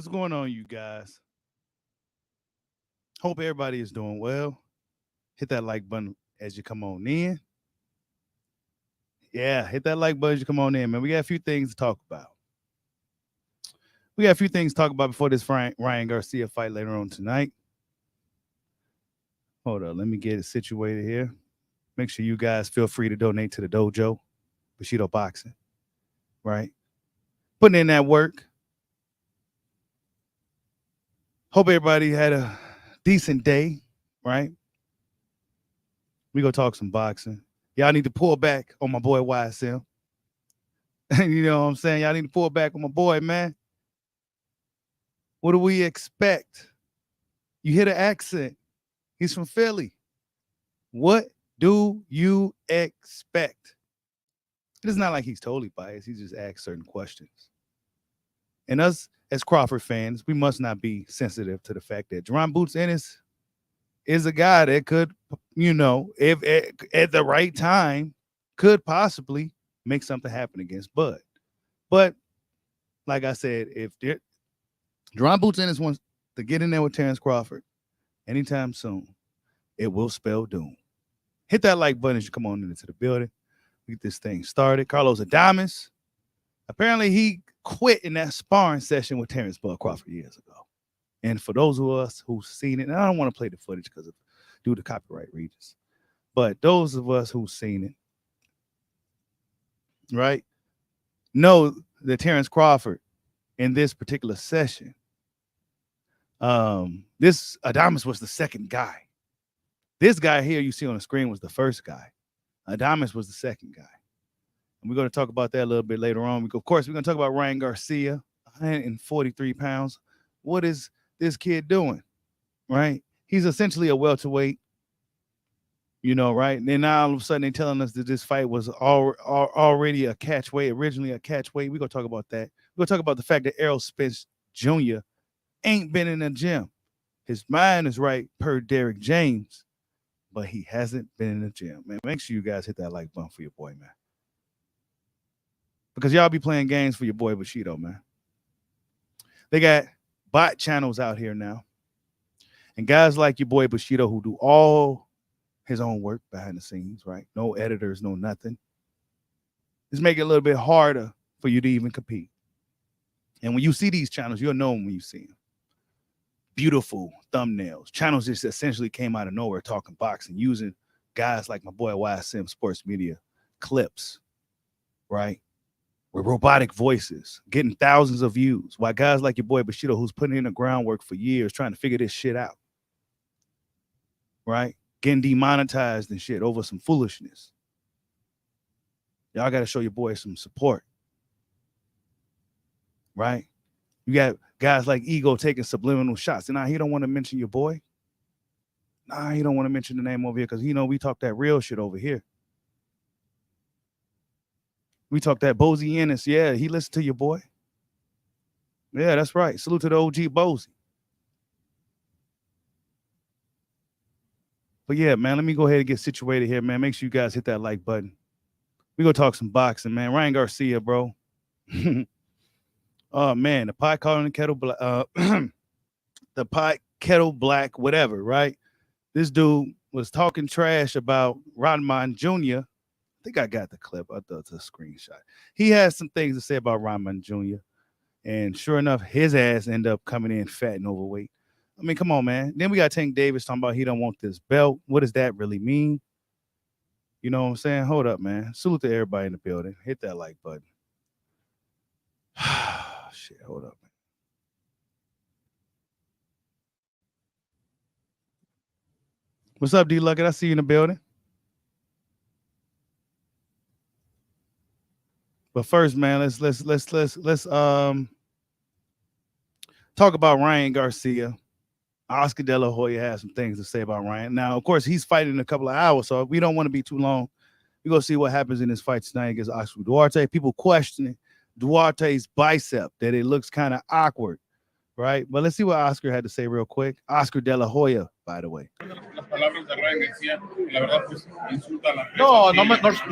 What's going on, you guys? Hope everybody is doing well. Hit that like button as you come on in. Yeah, hit that like button as you come on in, man. We got a few things to talk about. Before this Ryan Garcia fight later on tonight. Hold on, let me get it situated here. Make sure you guys feel free to donate to the dojo, Bushido Boxing, right? Putting in that work. Hope everybody had a decent day, right? We gonna talk some boxing. Y'all need to pull back on my boy YSM. You know what I'm saying? Y'all need to pull back on my boy, man. What do we expect? You hear the accent. He's from Philly. What do you expect? It's not like he's totally biased. He just asks certain questions. And us, as Crawford fans, we must not be sensitive to the fact that Jerron Boots Ennis is a guy that could, if at the right time, could possibly make something happen against Bud. But like I said, if Jerron Boots Ennis wants to get in there with Terence Crawford anytime soon, it will spell doom. Hit that like button as you come on into the building. We get this thing started. Carlos Adamas, apparently he quit in that sparring session with Terence Bud Crawford years ago. And for those of us who've seen it, and I don't want to play the footage because of due to copyright reasons, but those of us who've seen it, right, know that Terence Crawford in this particular session, this Adamas was the second guy. This guy here you see on the screen was the first guy. Adamas was the second guy. And we're going to talk about that a little bit later on. Of course, we're going to talk about Ryan Garcia, 143 pounds. What is this kid doing, right? He's essentially a welterweight, right? And then now all of a sudden they're telling us that this fight was already a catch weight, originally a catch weight. We're going to talk about that. We're going to talk about the fact that Errol Spence Jr. ain't been in the gym. His mind is right per Derek James, but he hasn't been in the gym, man. Make sure you guys hit that like button for your boy, man. Because y'all be playing games for your boy Bushido, man. They got bot channels out here now. And guys like your boy Bushido who do all his own work behind the scenes, right? No editors, no nothing. It's making it a little bit harder for you to even compete. And when you see these channels, you'll know them when you see them. Beautiful thumbnails. Channels just essentially came out of nowhere talking boxing, using guys like my boy YSM Sports Media clips, right? With robotic voices, getting thousands of views. While guys like your boy Bushido, who's putting in the groundwork for years, trying to figure this shit out, right? Getting demonetized and shit over some foolishness. Y'all got to show your boy some support, right? You got guys like Ego taking subliminal shots. And now he don't want to mention your boy. Nah, he don't want to mention the name over here because, we talk that real shit over here. We talk that Bozy Ennis. Yeah, he listened to your boy. Yeah, that's right. Salute to the OG Bozy. But yeah, man, let me go ahead and get situated here, man. Make sure you guys hit that like button. We gonna talk some boxing, man. Ryan Garcia, bro. Oh man, the pot calling the kettle black, the pot kettle black, whatever, right? This dude was talking trash about Rodman Jr. I think I got the clip. I thought it's a screenshot. He has some things to say about Rodman Jr. And sure enough, his ass ended up coming in fat and overweight. I mean, come on, man. Then we got Tank Davis talking about he don't want this belt. What does that really mean? You know what I'm saying? Hold up, man. Salute to everybody in the building. Hit that like button. Shit, hold up, man. What's up, D Luckett? I see you in the building. But first, man, let's talk about Ryan Garcia. Oscar De La Hoya has some things to say about Ryan. Now, of course, he's fighting in a couple of hours, so we don't want to be too long. We're going to see what happens in this fight tonight against Oscar Duarte. People questioning Duarte's bicep, that it looks kind of awkward, right? But let's see what Oscar had to say real quick. Oscar De La Hoya, by the way. No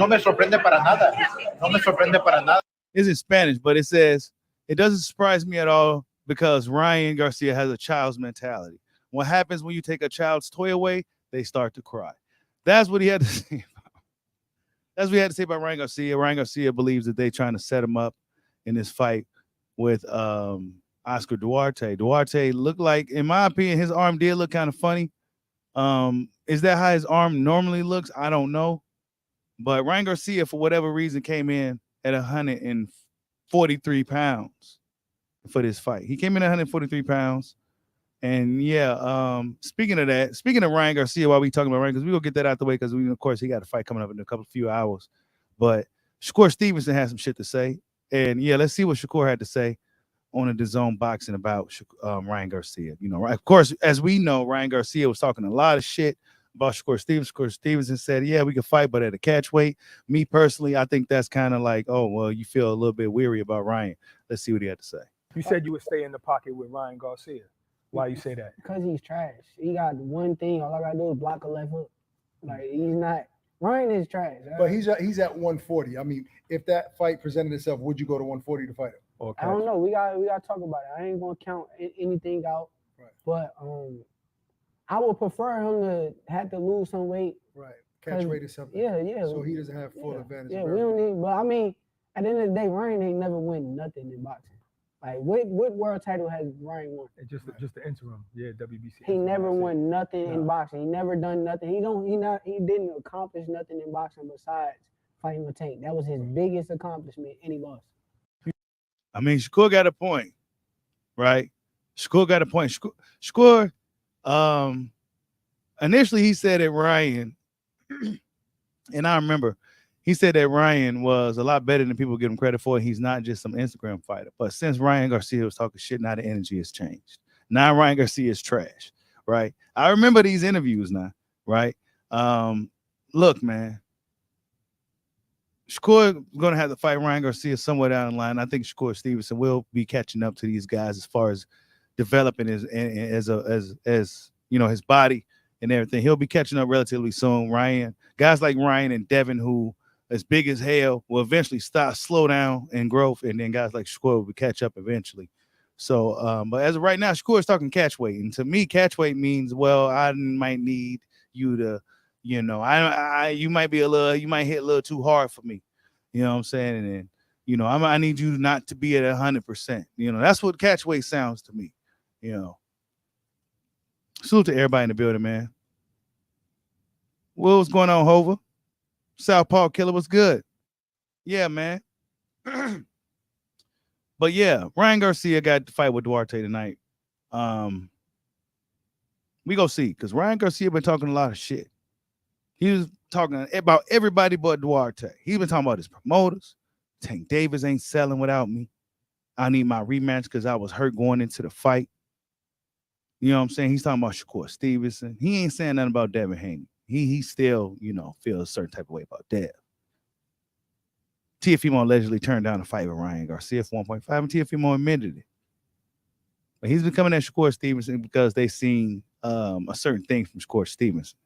me sorprende para nada. No me sorprende para nada. It's in Spanish, but it says, it doesn't surprise me at all because Ryan Garcia has a child's mentality. What happens when you take a child's toy away? They start to cry. That's what he had to say. That's what he had to say about Ryan Garcia. Ryan Garcia believes that they're trying to set him up in this fight with Oscar Duarte. Duarte looked like, in my opinion, his arm did look kind of funny. Is that how his arm normally looks? I don't know. But Ryan Garcia, for whatever reason, came in at 143 pounds for this fight. He came in at 143 pounds. And yeah, speaking of that, speaking of Ryan Garcia, while we talking about Ryan, because we will get that out the way, because we, of course, he got a fight coming up in a few hours. But Shakur Stevenson has some shit to say. And yeah, let's see what Shakur had to say on the DAZN boxing about Ryan Garcia. You know, of course, as we know, Ryan Garcia was talking a lot of shit about Shakur Stevenson. Shakur Stevenson said, yeah, we can fight, but at a catch weight. Me personally, I think that's kind of like, oh, well, you feel a little bit weary about Ryan. Let's see what he had to say. You said you would stay in the pocket with Ryan Garcia. Why you say that? Because he's trash. He got one thing. All I got to do is block a left hook. Like, he's not. Ryan is trash. But he's at 140. I mean, if that fight presented itself, would you go to 140 to fight him? I don't know. We got to talk about it. I ain't gonna count anything out. Right. But I would prefer him to have to lose some weight. Right. Catch weight or something. Yeah. So he doesn't have full advantage. Yeah, we don't need. But I mean, at the end of the day, Ryan ain't never win nothing in boxing. Like, what world title has Ryan won? Just the interim, WBC. He never won nothing in boxing. He never done nothing. He didn't accomplish nothing in boxing besides fighting with Tank. That was his biggest accomplishment, and he lost. I mean, Shakur got a point, right? Shakur got a point. Shakur, initially he said that Ryan, and I remember, he said that Ryan was a lot better than people give him credit for. He's not just some Instagram fighter. But since Ryan Garcia was talking shit, now the energy has changed. Now Ryan Garcia is trash, right? I remember these interviews now, right? Look, man, Shakur going to have to fight Ryan Garcia somewhere down the line. I think Shakur Stevenson will be catching up to these guys as far as developing his you know, his body and everything. He'll be catching up relatively soon. Guys like Ryan and Devin, who as big as hell, will eventually slow down in growth, and then guys like Shakur will catch up eventually. So, but as of right now, Shakur is talking catch weight, and to me, catch weight means, well, I might need you to, you know, you might hit a little too hard for me, you know what I'm saying? And then, you know, I need you not to be at 100%. You know, that's what catch weight sounds to me. You know, salute to everybody in the building, man. What's going on, Hova? Southpaw Killer, what's good? Yeah, man. But yeah, Ryan Garcia got to fight with Duarte tonight. We go see, because Ryan Garcia been talking a lot of shit. He was talking about everybody but Duarte. He's been talking about his promoters. Tank Davis ain't selling without me. I need my rematch because I was hurt going into the fight. You know what I'm saying? He's talking about Shakur Stevenson. He ain't saying nothing about Devin Haney. He still, you know, feels a certain type of way about Dev. Teofimo allegedly turned down a fight with Ryan Garcia for 1.5, and Teofimo admitted it. But he's been coming at Shakur Stevenson because they seen a certain thing from Shakur Stevenson.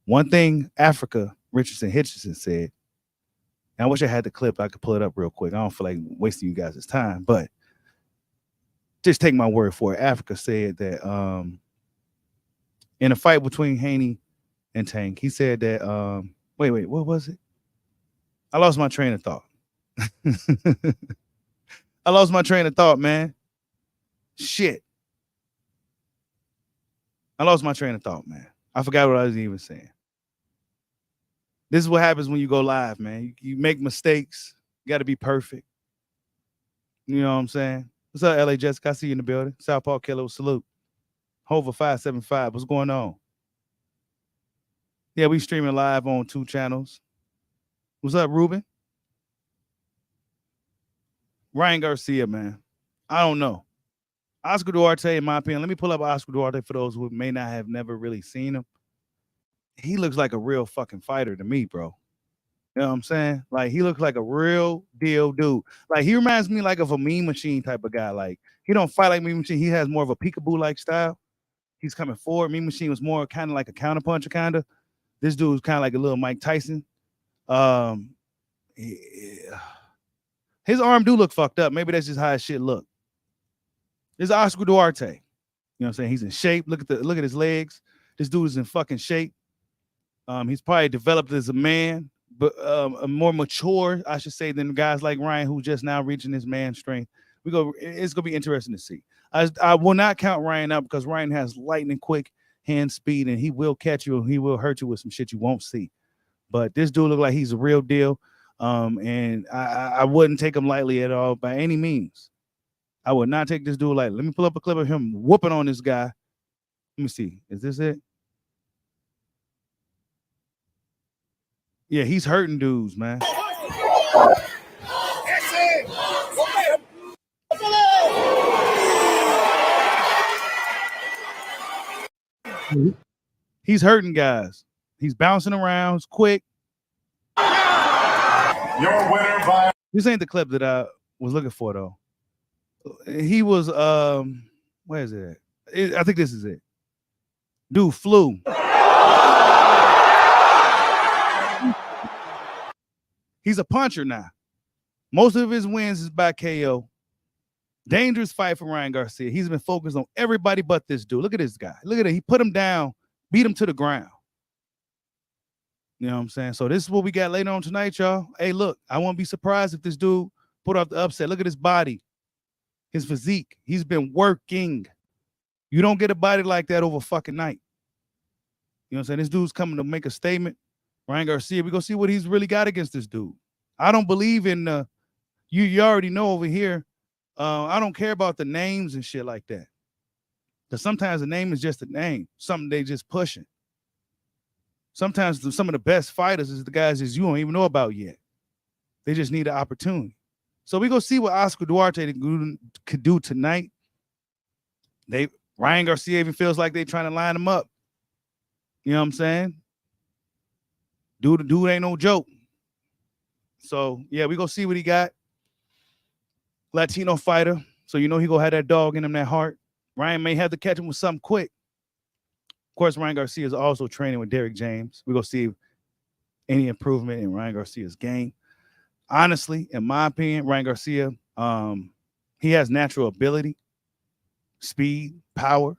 One thing Africa Richardson Hitchison said, and I wish I had the clip. I could pull it up real quick. I don't feel like wasting you guys' time, but just take my word for it. Africa said that in a fight between Haney and Tank, he said that wait, what was it? I lost my train of thought. I lost my train of thought, man. Shit. I lost my train of thought, man. I forgot what I was even saying. This is what happens when you go live, man. You make mistakes. You got to be perfect. You know what I'm saying? What's up, LA Jessica? I see you in the building. Southpaw Killer, salute. Hova 575. What's going on? Yeah, we streaming live on 2 channels. What's up, Ruben? Ryan Garcia, man. I don't know. Oscar Duarte, in my opinion, let me pull up Oscar Duarte for those who may not have never really seen him. He looks like a real fucking fighter to me, bro. You know what I'm saying? Like, he looks like a real deal dude. Like, he reminds me like of a Mean Machine type of guy. Like, he don't fight like Mean Machine. He has more of a peekaboo-like style. He's coming forward. Mean Machine was more kind of like a counterpuncher, kind of. This dude's kind of like a little Mike Tyson. Yeah. His arm do look fucked up. Maybe that's just how his shit look. This is Oscar Duarte. You know what I'm saying? He's in shape. Look at his legs. This dude is in fucking shape. He's probably developed as a man, but a more mature, I should say, than guys like Ryan, who just now reaching his man strength. It's gonna be interesting to see. I will not count Ryan out because Ryan has lightning quick hand speed, and he will catch you and he will hurt you with some shit you won't see. But this dude look like he's a real deal, and I wouldn't take him lightly at all by any means. I would not take this dude lightly. Let me pull up a clip of him whooping on this guy. Let me see. Is this it? Yeah, he's hurting dudes, man. He's hurting guys. He's bouncing around. It's quick. Your winner by. This ain't the clip that I was looking for, though. He was, where is it at? I think this is it. Dude flew. He's a puncher now. Most of his wins is by KO. Dangerous fight for Ryan Garcia. He's been focused on everybody but this dude. Look at this guy. Look at it. He put him down, beat him to the ground. You know what I'm saying? So this is what we got later on tonight, y'all. Hey, look, I won't be surprised if this dude put off the upset. Look at his body, his physique. He's been working. You don't get a body like that over a fucking night. You know what I'm saying? This dude's coming to make a statement. Ryan Garcia, we're going to see what he's really got against this dude. I don't believe in, you already know over here, I don't care about the names and shit like that. Because sometimes the name is just a name, something they just pushing. Sometimes some of the best fighters is the guys that you don't even know about yet. They just need an opportunity. So we're going to see what Oscar Duarte could do tonight. Ryan Garcia even feels like they're trying to line him up. You know what I'm saying? Dude ain't no joke. So, yeah, we're going to see what he got. Latino fighter. So, you know he going to have that dog in him, that heart. Ryan may have to catch him with something quick. Of course, Ryan Garcia is also training with Derek James. We're going to see any improvement in Ryan Garcia's game. Honestly, in my opinion, Ryan Garcia, he has natural ability, speed, power.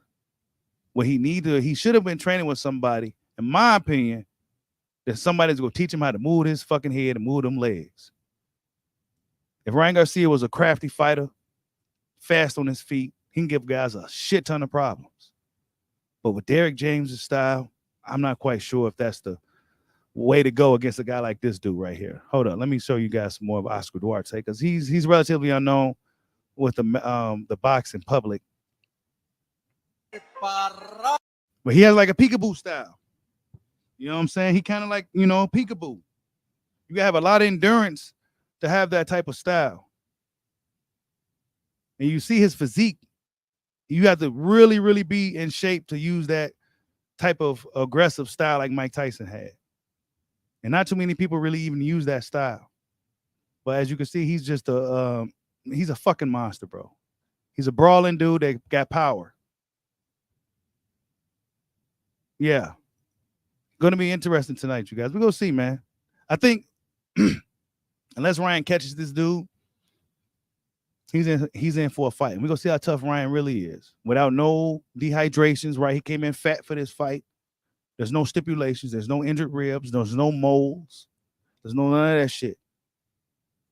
What he should have been training with somebody, in my opinion, that somebody's going to teach him how to move his fucking head and move them legs. If Ryan Garcia was a crafty fighter, fast on his feet, he can give guys a shit ton of problems. But with Derek James' style, I'm not quite sure if that's the way to go against a guy like this dude right here. Hold on, let me show you guys some more of Oscar Duarte because he's relatively unknown with the boxing public. But he has like a peekaboo style. You know what I'm saying? He kind of like, peekaboo. You gotta have a lot of endurance to have that type of style. And you see his physique. You have to really, really be in shape to use that type of aggressive style like Mike Tyson had. And not too many people really even use that style. But as you can see, he's just he's a fucking monster, bro. He's a brawling dude that got power. Yeah. Going to be interesting tonight, you guys. We're going to see, man. I think unless Ryan catches this dude, he's in for a fight. And we're going to see how tough Ryan really is. Without no dehydrations, right? He came in fat for this fight. There's no stipulations. There's no injured ribs. There's no moles. There's none of that shit.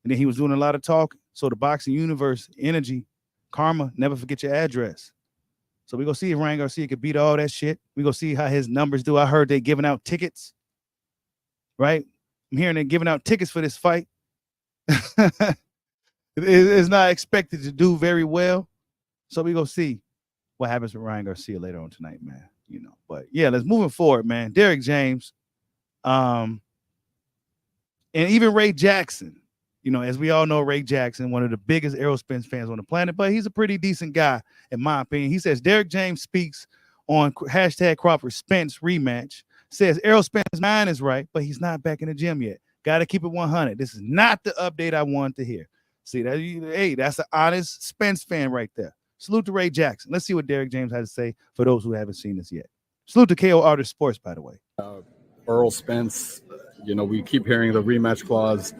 And then he was doing a lot of talking. So the boxing universe, energy, karma, never forget your address. So we're going to see if Ryan Garcia could beat all that shit. We're going to see how his numbers do. I heard they're giving out tickets, right? I'm hearing they're giving out tickets for this fight. It's not expected to do very well. So we're going to see what happens with Ryan Garcia later on tonight, man. But yeah, let's move forward, man. Derek James, and even Ray Jackson. As we all know, Ray Jackson, one of the biggest Errol Spence fans on the planet, but he's a pretty decent guy, in my opinion. He says Derek James speaks on hashtag Crawford Spence rematch. Says Errol Spence's mind is right, but he's not back in the gym yet. Got to keep it 100. This is not the update I wanted to hear. See that? Hey, that's an honest Spence fan right there. Salute to Ray Jackson. Let's see what Derek James has to say for those who haven't seen this yet. Salute to KO Artist Sports, by the way. Errol Spence, we keep hearing the rematch clause.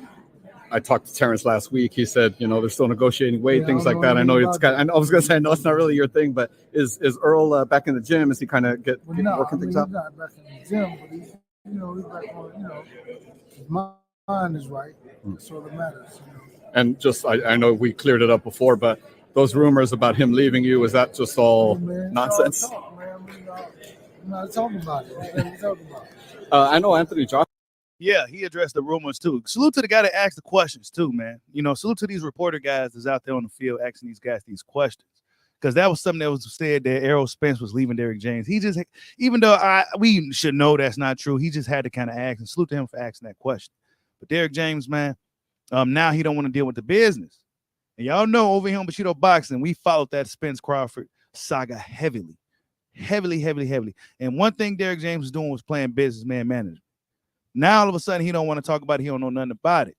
I talked to Terence last week. He said, you know, they're still negotiating weight, Yeah, things I like don't that. know I know anything it's about kind. I was gonna say, no, it's not really your thing. But is Earl back in the gym? Is he kind of Well, no, working things out? he's not back in the gym, but he's, you know, he's back on, you know, his mind is right. That's all that matters. You know? And just, I know we cleared it up before, but those rumors about him leaving you, is that just all Hey, man, nonsense? It's all talk, man. I'm not talking about it. What are you talking about? I know Anthony Joshua. Yeah, he addressed the rumors too. Salute to the guy that asked the questions too, man. You know, salute to these reporter guys that's out there on the field asking these guys these questions. Because that was something that was said that Errol Spence was leaving Derrick James. He just, even though we should know that's not true, he just had to kind of ask, and salute to him for asking that question. But Derrick James, man, now he don't want to deal with the business. And y'all know over here on Bushido Boxing, we followed that Spence Crawford saga heavily. And one thing Derrick James was doing was playing businessman manager. Now all of a sudden he don't want to talk about it. He don't know nothing about it.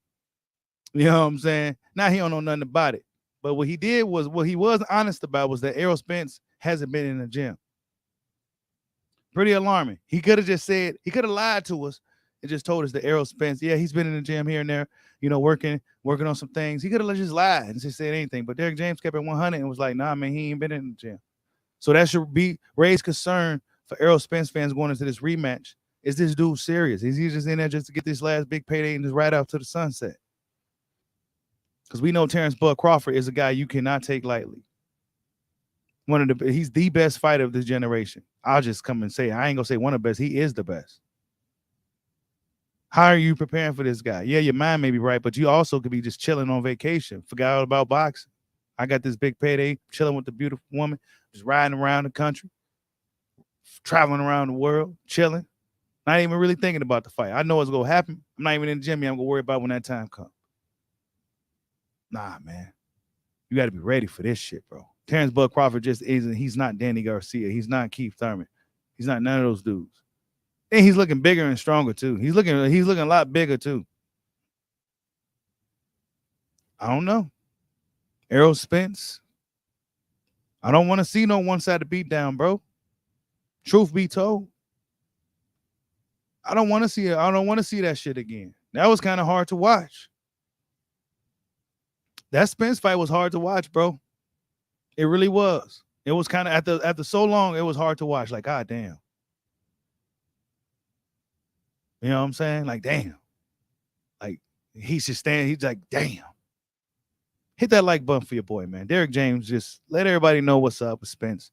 You know what I'm saying? Now he don't know nothing about it. But what he did was, what he was honest about was that Errol Spence hasn't been in the gym. Pretty alarming. He could have just said, he could have lied to us and just told us that Errol Spence, yeah, he's been in the gym here and there, you know, working on some things. He could have just lied and just said anything. But Derrick James kept it 100 and was like, nah, man, he ain't been in the gym. So that should be raise concern for Errol Spence fans going into this rematch. Is this dude serious? Is he just in there just to get this last big payday and just ride out to the sunset? Because we know Terence Bud Crawford is a guy you cannot take lightly. He's the best fighter of this generation. I'll just come and say, I ain't gonna say one of the best. He is the best. How are you preparing for this guy? Yeah, your mind may be right, but you also could be just chilling on vacation. Forgot all about boxing. I got this big payday, chilling with the beautiful woman, just riding around the country, traveling around the world, chilling. Not even really thinking about the fight. I know it's gonna happen. I'm not even in the gym yet. I'm gonna worry about when that time comes. Nah, man. You got to be ready for this shit, bro. Terence Bud Crawford just isn't. He's not Danny Garcia. He's not Keith Thurman. He's not none of those dudes. And he's looking bigger and stronger too. He's looking a lot bigger too. I don't know. Errol Spence. I don't want to see no one-sided beatdown, bro. Truth be told. I don't want to see it. I don't want to see that shit again. That was kind of hard to watch. That Spence fight was hard to watch, bro. It really was. It was kind of after so long, it was hard to watch. Like, god damn. You know what I'm saying? Like, damn. Like, he's just standing, he's like, damn. Hit that like button for your boy, man. Derrick James, just let everybody know what's up with Spence.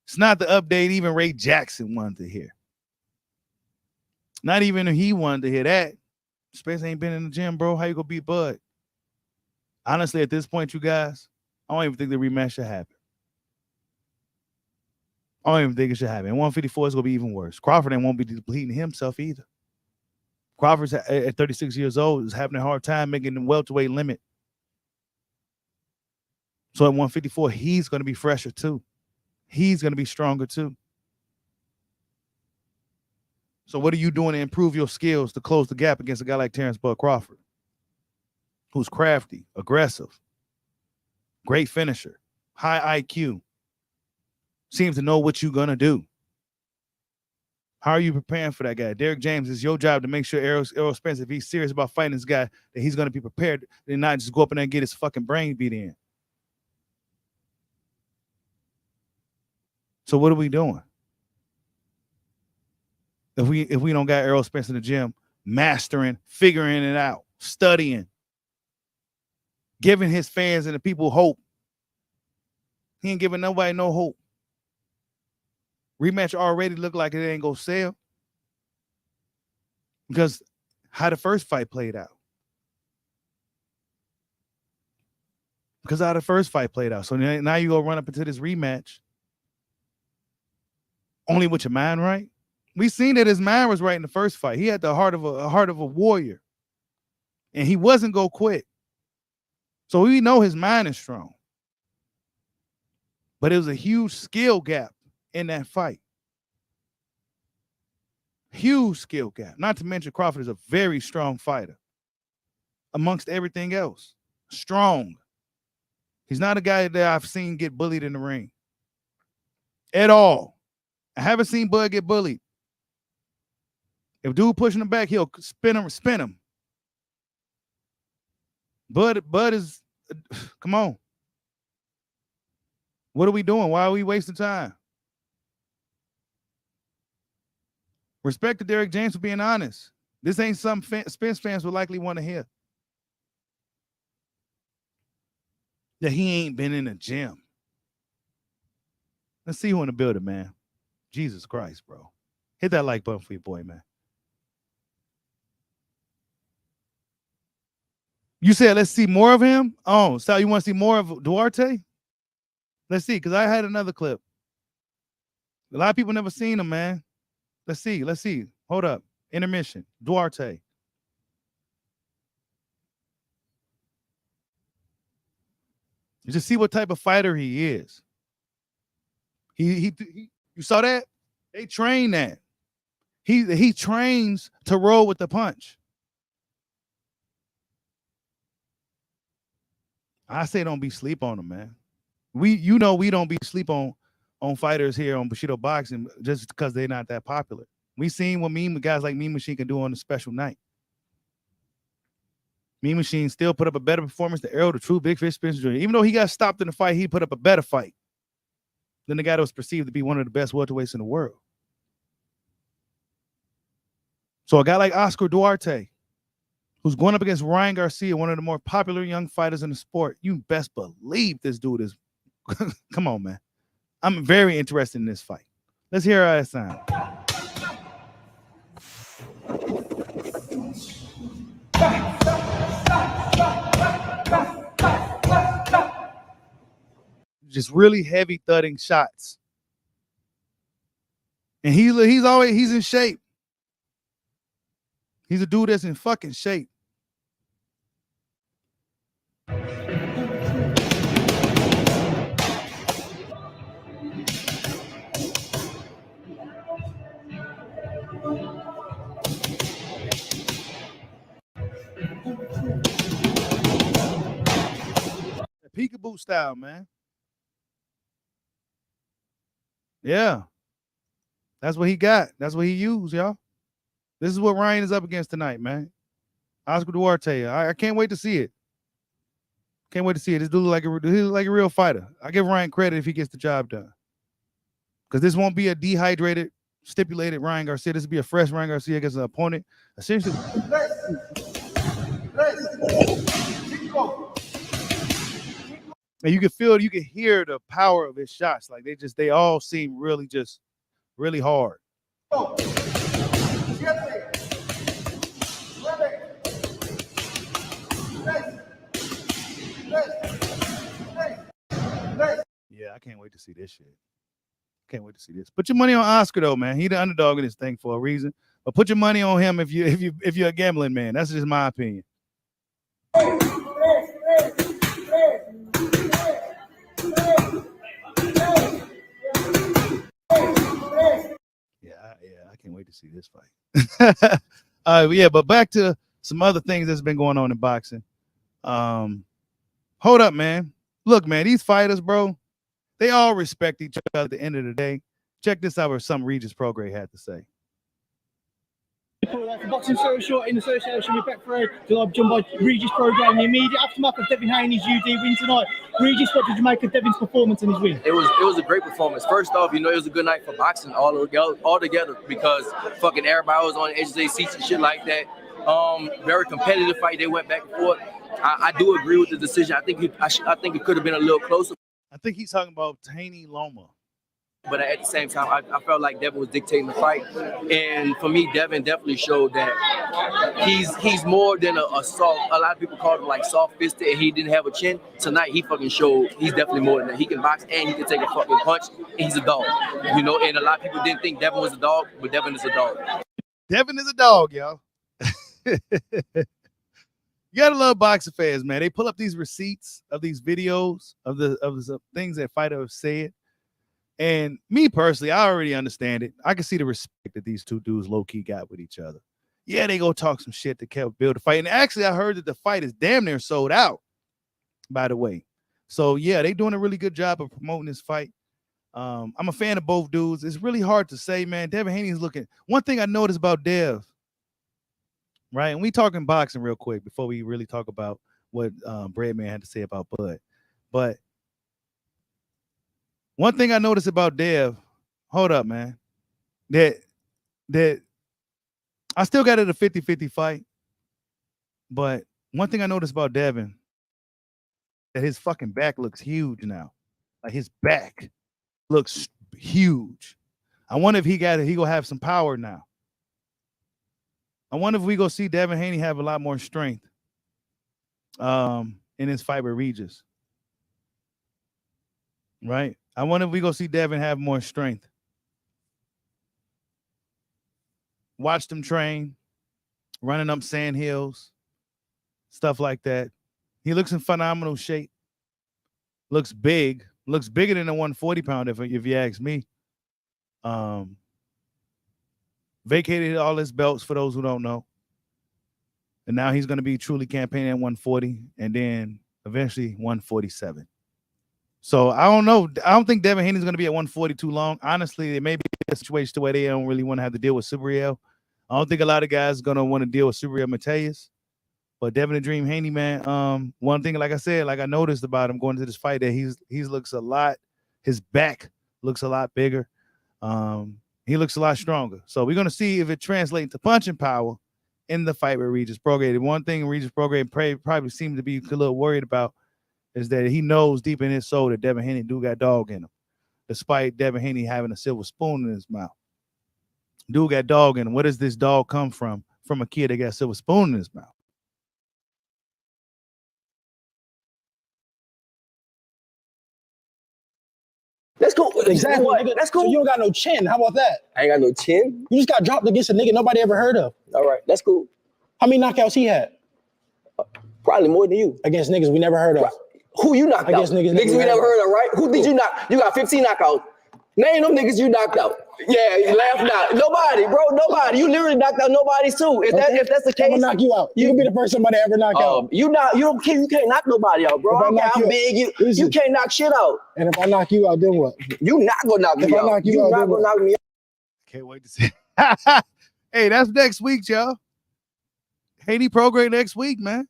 It's not the update even Ray Jackson wanted to hear. Not even if he wanted to hear that. Spence ain't been in the gym, bro. How you gonna beat Bud? Honestly, at this point, you guys, I don't even think the rematch should happen. I don't even think it should happen. 154 is going to be even worse. Crawford won't be depleting himself either. Crawford's at 36 years old is having a hard time making the welterweight limit. So at 154, he's going to be fresher too. He's going to be stronger too. So what are you doing to improve your skills to close the gap against a guy like Terence Bud Crawford, who's crafty, aggressive, great finisher, high IQ, seems to know what you're going to do? How are you preparing for that guy? Derrick James, it's your job to make sure Errol Spence, if he's serious about fighting this guy, that he's going to be prepared and not just go up in there and get his fucking brain beat in. So what are we doing? If we don't got Errol Spence in the gym, mastering, figuring it out, studying, giving his fans and the people hope. He ain't giving nobody no hope. Rematch already looked like it ain't gonna sell because how the first fight played out. So now you go run up into this rematch only with your mind right. We seen that his mind was right in the first fight. He had the heart of a warrior, and he wasn't gonna quit. So we know his mind is strong, but it was a huge skill gap in that fight. Huge skill gap. Not to mention Crawford is a very strong fighter. Amongst everything else, strong. He's not a guy that I've seen get bullied in the ring at all. I haven't seen Bud get bullied. If dude pushing him back, he'll spin him. Bud is, come on. What are we doing? Why are we wasting time? Respect to Derek James for being honest. This ain't something Spence fans would likely want to hear. That he ain't been in the gym. Let's see who in the building, man. Jesus Christ, bro. Hit that like button for your boy, man. You said let's see more of him? Oh, so you want to see more of Duarte? Let's see, because I had another clip. A lot of people never seen him, man. Let's see. Hold up. Intermission. Duarte. You just see what type of fighter he is. He you saw that? They train that. He trains to roll with the punch. I say don't be sleep on him, man. We don't be sleep on fighters here on Bushido Boxing just because they're not that popular. We seen what guys like Mean Machine can do on a special night. Mean Machine still put up a better performance than Errol, the true Big Fish Spencer Jr. Even though he got stopped in the fight, he put up a better fight than the guy that was perceived to be one of the best welterweights in the world. So a guy like Oscar Duarte, who's going up against Ryan Garcia, one of the more popular young fighters in the sport, you best believe this dude is. Come on, man. I'm very interested in this fight. Let's hear how it sound. Just really heavy thudding shots. And he's in shape. He's a dude that's in fucking shape. Peekaboo style, man. Yeah. That's what he got. That's what he used, y'all. This is what Ryan is up against tonight, man. Oscar Duarte. I can't wait to see it. Can't wait to see it. This dude look like a real fighter. I give Ryan credit if he gets the job done. Because this won't be a dehydrated, stipulated Ryan Garcia. This will be a fresh Ryan Garcia against an opponent. Essentially. And you can hear the power of his shots. Like they all seem really hard. Yeah, I can't wait to see this shit. Can't wait to see this. Put your money on Oscar though, man. He the underdog in this thing for a reason. But put your money on him if you're a gambling man. That's just my opinion. Yeah, I can't wait to see this fight. Yeah, but back to some other things that's been going on in boxing. Hold up, man. Look, man, these fighters, bro, they all respect each other at the end of the day. Check this out what some Regis Prograis had to say. Boxing Social in association with Betfred, joined by Regis Prograis in the immediate aftermath of Devin Haney's UD win tonight. Regis, what did you make of Devin's performance in his win? It was a great performance. First off, it was a good night for boxing all together because fucking everybody was on the edge of their seats and shit like that. Very competitive fight. They went back and forth. I do agree with the decision. I think it could have been a little closer. I think he's talking about Haney Loma. But at the same time, I felt like Devin was dictating the fight. And for me, Devin definitely showed that he's more than a soft. A lot of people call him like soft-fisted and he didn't have a chin. Tonight, he fucking showed he's definitely more than that. He can box and he can take a fucking punch. And he's a dog. And a lot of people didn't think Devin was a dog, but Devin is a dog. Devin is a dog, y'all. You gotta love boxing fans, man. They pull up these receipts of these videos of the things that fighters have said. And me personally, I already understand it. I can see the respect that these two dudes low-key got with each other. Yeah, they go talk some shit to build a fight. And actually, I heard that the fight is damn near sold out, by the way. So, yeah, they doing a really good job of promoting this fight. I'm a fan of both dudes. It's really hard to say, man. Devin Haney's looking. One thing I noticed about Dev, right? And we talking boxing real quick before we really talk about what Breadman had to say about Bud. But one thing I noticed about Dev, hold up, man, that I still got it a 50-50 fight. But one thing I noticed about Devin, that his fucking back looks huge now. Like his back looks huge. I wonder if he gonna have some power now. I wonder if we go see Devin Haney have a lot more strength in his fight with Regis. Right? I wonder if we go see Devin have more strength. Watched him train, running up sand hills, stuff like that. He looks in phenomenal shape. Looks big. Looks bigger than a 140 pound, if you ask me. Vacated all his belts, for those who don't know. And now he's going to be truly campaigning at 140 and then eventually 147. So I don't know. I don't think Devin Haney's going to be at 140 too long. Honestly, it may be a situation where they don't really want to have to deal with Subriel. I don't think a lot of guys are going to want to deal with Subriel Mateus. But Devin the Dream Haney, man, one thing, like I said, like I noticed about him going into this fight, that he looks a lot, his back looks a lot bigger. He looks a lot stronger. So we're going to see if it translates to punching power in the fight with Regis Prograis. The one thing Regis Prograis probably seemed to be a little worried about is that he knows deep in his soul that Devin Haney do got dog in him, despite Devin Haney having a silver spoon in his mouth. Dude got dog in him. Where does this dog come from? From a kid that got a silver spoon in his mouth. That's cool. Exactly. What? Nigga. That's cool. So you don't got no chin. How about that? I ain't got no chin. You just got dropped against a nigga nobody ever heard of. All right, that's cool. How many knockouts he had? Probably more than you. Against niggas we never heard of. Who you knocked Against out? niggas we never heard of, right? Who did you knock? You got 15 knockouts. Name them niggas you knocked out. Yeah, you laughing out. Nobody, bro. Nobody. You literally knocked out nobody's too. If that's the case, I'm gonna knock you out. You can be the first somebody ever knocked out. You can't knock nobody out, bro. I don't care how big you can't knock shit out. And if I knock you out, then what? You not gonna knock me out. If I knock you out, not then gonna what? knock me out. Can't wait to see. Hey, that's next week, y'all. Haney Prograis next week, man.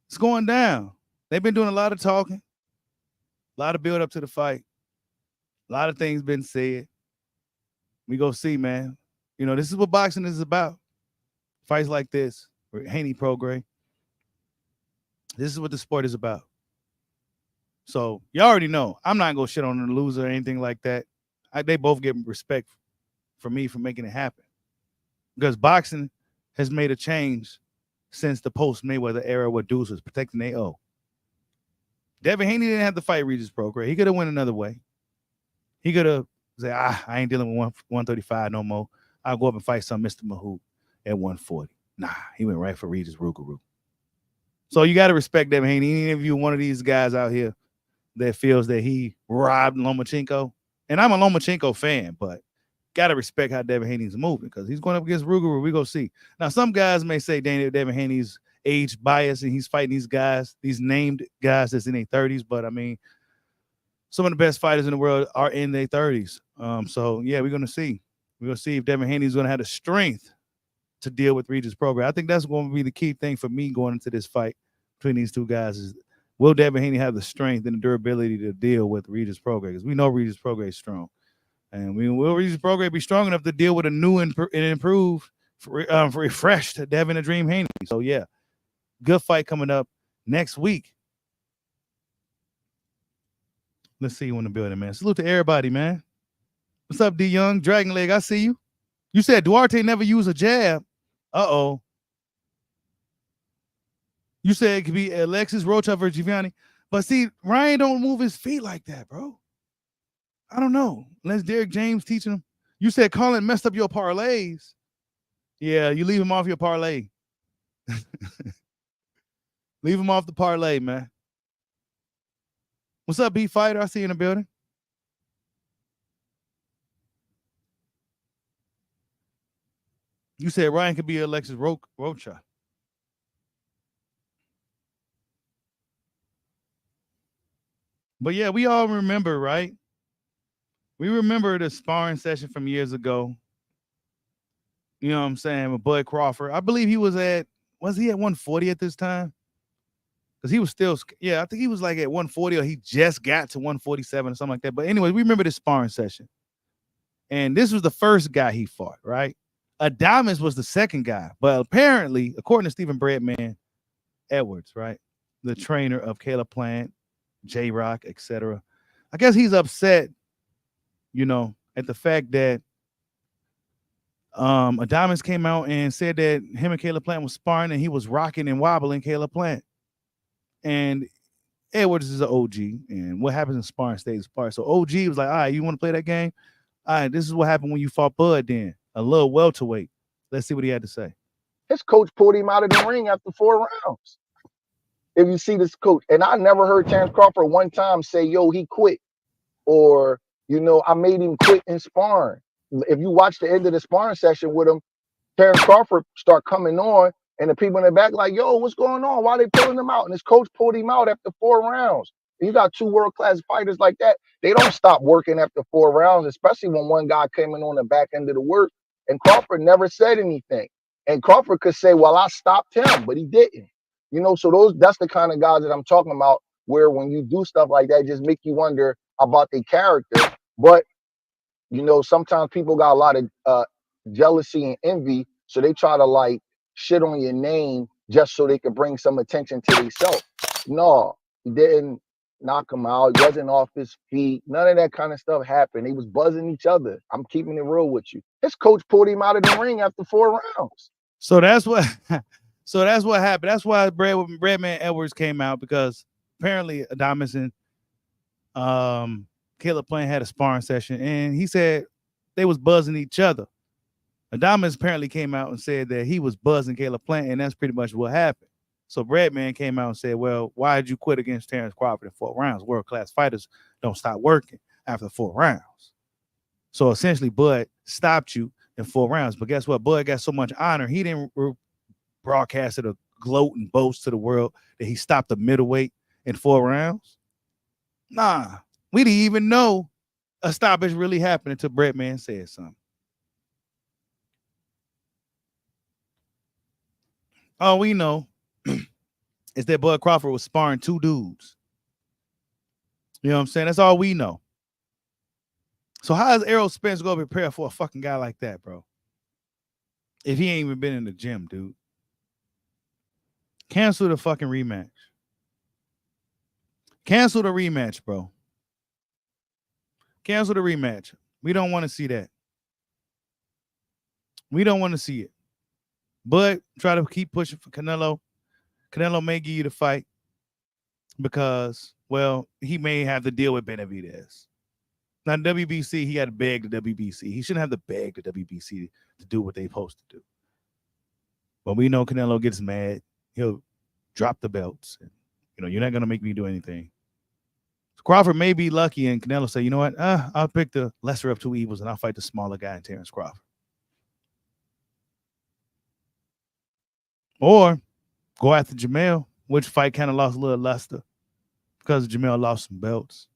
It's going down. They've been doing a lot of talking, a lot of build up to the fight. A lot of things been said. We go see, man. You know, this is what boxing is about. Fights like this, Haney Prograis. This is what the sport is about. So you already know. I'm not gonna shit on the loser or anything like that. They both get respect for me for making it happen. Because boxing has made a change since the post-Mayweather era where dudes was protecting their O. Devin Haney didn't have to fight Regis Prograis. He could have went another way. He could have said, I ain't dealing with 135 no more. I'll go up and fight some Mr. Mahout at 140. Nah, he went right for Regis Rougarou. So you got to respect Devin Haney. Any of you one of these guys out here that feels that he robbed Lomachenko, and I'm a Lomachenko fan, but got to respect how Devin Haney's moving because he's going up against Rougarou. We go see. Now, some guys may say Devin Haney's age bias and he's fighting these guys, these named guys that's in their 30s, but I mean, some of the best fighters in the world are in their 30s. So, yeah, we're going to see. We're going to see if Devin Haney is going to have the strength to deal with Regis Prograis. I think that's going to be the key thing for me going into this fight between these two guys is, will Devin Haney have the strength and the durability to deal with Regis Prograis? Because we know Regis Prograis is strong. And will Regis Prograis be strong enough to deal with a new and improved, refreshed Devin the Dream Haney? So, yeah, good fight coming up next week. Let's see you in the building, man. Salute to everybody, man. What's up, D Young? Dragon Leg, I see you. You said Duarte never used a jab. Uh-oh. You said it could be Alexis Rocha versus Giovanni. But see, Ryan don't move his feet like that, bro. I don't know. Unless Derek James teaching him. You said Colin messed up your parlays. Yeah, you leave him off your parlay. Leave him off the parlay, man. What's up, B Fighter? I see you in the building. You said Ryan could be Alexis Rocha. But yeah, we all remember, right? We remember the sparring session from years ago. You know what I'm saying? With Bud Crawford. I believe he was he at 140 at this time? because he was still, yeah, I think he was like at 140 or he just got to 147 or something like that. But anyway, we remember this sparring session. And this was the first guy he fought, right? Adamas was the second guy. But apparently, according to Stephen Breadman Edwards, right, the trainer of Caleb Plant, J-Rock, etc., I guess he's upset, at the fact that Adamas came out and said that him and Caleb Plant was sparring and he was rocking and wobbling Caleb Plant. And Edwards is an OG, and what happens in sparring stays sparring. So OG was like, all right, you want to play that game? All right, this is what happened when you fought Bud then, a little welterweight. Let's see what he had to say. His coach pulled him out of the ring after 4 rounds. If you see this coach, and I never heard Terence Crawford one time say, yo, he quit, or, I made him quit in sparring. If you watch the end of the sparring session with him, Terence Crawford start coming on, and the people in the back like, yo, what's going on? Why they pulling him out? And his coach pulled him out after 4 rounds. You got 2 world-class fighters like that. They don't stop working after 4 rounds, especially when one guy came in on the back end of the work. And Crawford never said anything. And Crawford could say, well, I stopped him, but he didn't. So that's the kind of guys that I'm talking about, where when you do stuff like that, just make you wonder about their character. But, sometimes people got a lot of jealousy and envy, so they try to like shit on your name just so they could bring some attention to themselves. No, he didn't knock him out. He wasn't off his feet. None of that kind of stuff happened. They was buzzing each other. I'm keeping it real with you. His coach pulled him out of the ring after 4 rounds. So that's what happened. That's why Breadman Edwards came out, because apparently Adamas and Caleb Plant had a sparring session, and he said they was buzzing each other. Adamas apparently came out and said that he was buzzing Caleb Plant, and that's pretty much what happened. So Breadman came out and said, well, why did you quit against Terence Crawford in 4 rounds? World-class fighters don't stop working after 4 rounds. So essentially, Bud stopped you in 4 rounds. But guess what? Bud got so much honor, he didn't broadcast it or gloat and boast to the world that he stopped the middleweight in 4 rounds. Nah, we didn't even know a stoppage really happened until Breadman said something. All we know is that Bud Crawford was sparring 2 dudes. You know what I'm saying? That's all we know. So how is Errol Spence going to prepare for a fucking guy like that, bro? If he ain't even been in the gym, dude. Cancel the fucking rematch. Cancel the rematch, bro. Cancel the rematch. We don't want to see that. We don't want to see it. But try to keep pushing for Canelo. Canelo may give you the fight because, well, he may have to deal with Benavidez. Now, WBC, he got to beg the WBC. He shouldn't have to beg the WBC to do what they're supposed to do. But we know Canelo gets mad. He'll drop the belts. And, you're not going to make me do anything. So Crawford may be lucky, and Canelo say, you know what? I'll pick the lesser of 2 evils, and I'll fight the smaller guy in Terence Crawford. Or go after Jamel, which fight kind of lost a little luster because Jamel lost some belts.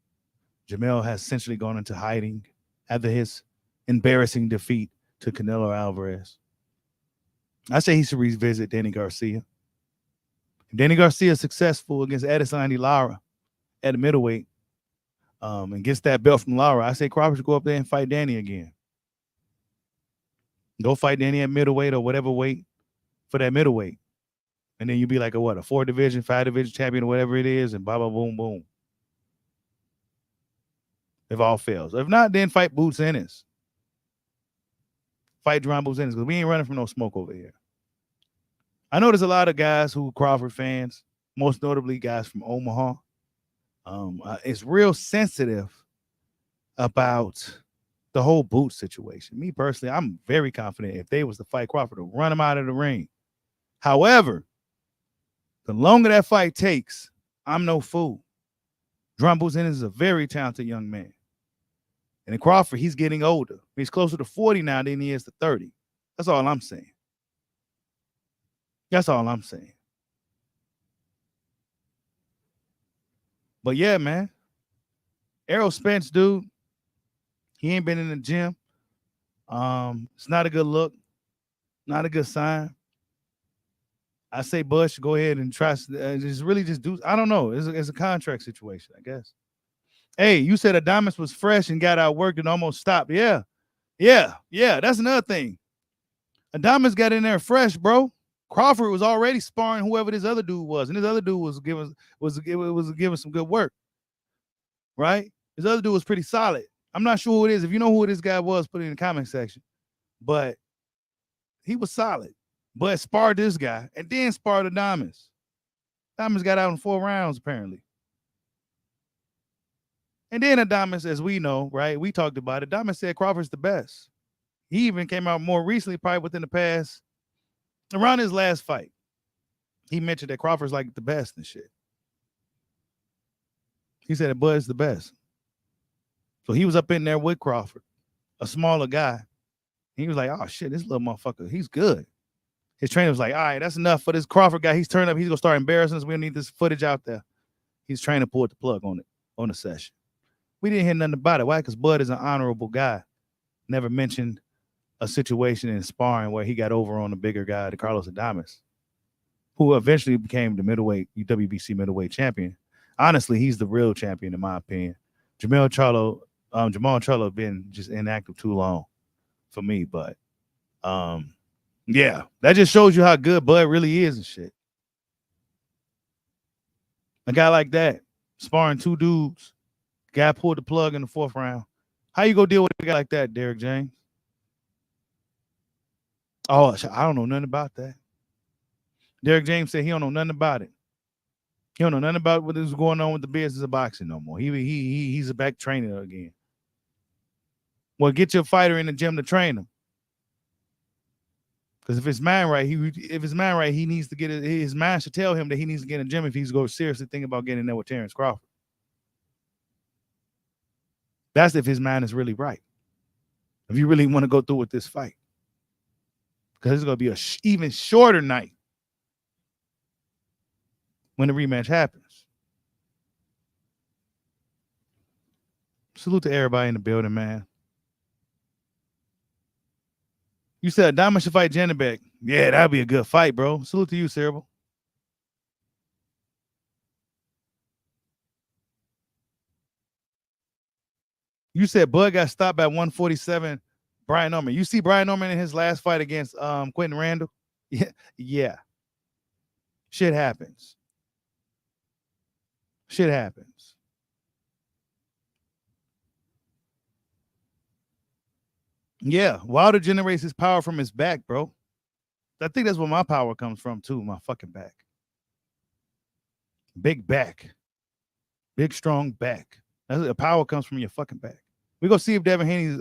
Jamel has essentially gone into hiding after his embarrassing defeat to Canelo Alvarez. I say he should revisit Danny Garcia. If Danny Garcia is successful against Adesanya Lara at the middleweight and gets that belt from Lara, I say Crawford should go up there and fight Danny again. Go fight Danny at middleweight or whatever weight for that middleweight. And then you'd be like a 4-division, 5-division champion or whatever it is, and blah, blah, boom, boom. If all fails. If not, then fight Boots Ennis. Fight Jerome Boots Ennis, because we ain't running from no smoke over here. I know there's a lot of guys who are Crawford fans, most notably guys from Omaha. It's real sensitive about the whole Boots situation. Me personally, I'm very confident if they was to fight Crawford to run him out of the ring. However, the longer that fight takes, I'm no fool. Jerome Boots Ennis is a very talented young man. And in Crawford, he's getting older. He's closer to 40 now than he is to 30. That's all I'm saying. That's all I'm saying. But yeah, man. Errol Spence, dude, he ain't been in the gym. It's not a good look. Not a good sign. I say Bush, go ahead and try. Just do. I don't know. It's a contract situation, I guess. Hey, you said Adamas was fresh and got outworked and almost stopped. Yeah. That's another thing. Adamas got in there fresh, bro. Crawford was already sparring whoever this other dude was, and this other dude was giving some good work, right? This other dude was pretty solid. I'm not sure who it is. If you know who this guy was, put it in the comment section. But he was solid. But sparred this guy and then sparred Adamas. Adamas got out in 4 rounds, apparently. And then Adamas, as we know, right? We talked about it. Adamas said Crawford's the best. He even came out more recently, probably within the past, around his last fight. He mentioned that Crawford's like the best and shit. He said that Bud's the best. So he was up in there with Crawford, a smaller guy. He was like, oh shit, this little motherfucker, he's good. His trainer was like, all right, that's enough for this Crawford guy. He's turned up. He's going to start embarrassing us. We don't need this footage out there. He's trying to pull the plug on it, on the session. We didn't hear nothing about it. Why? Because Bud is an honorable guy. Never mentioned a situation in sparring where he got over on the bigger guy, the Carlos Adamas, who eventually became the WBC middleweight champion. Honestly, he's the real champion, in my opinion. Jamal Charlo been just inactive too long for me, but yeah, that just shows you how good Bud really is and shit. A guy like that, sparring 2 dudes, guy pulled the plug in the 4th round. How you go deal with a guy like that, Derek James? Oh, I don't know nothing about that. Derek James said he don't know nothing about it. He don't know nothing about what is going on with the business of boxing no more. He's a back trainer again. Well, get your fighter in the gym to train him. Because if his mind right, he needs to get his mind should tell him that he needs to get in the gym if he's going to seriously think about getting in there with Terence Crawford. That's if his mind is really right. If you really want to go through with this fight. Because it's going to be a even shorter night when the rematch happens. Salute to everybody in the building, man. You said Adamas should fight Janibek. Yeah, that'd be a good fight, bro. Salute to you, Cerebral. You said Bud got stopped at 147. Brian Norman. You see Brian Norman in his last fight against Quentin Randall? Yeah. Shit happens. Shit happens. Yeah, Wilder generates his power from his back, bro. I think that's where my power comes from, too, my fucking back. Big back. Big, strong back. The power comes from your fucking back. We're going to see if Devin Haney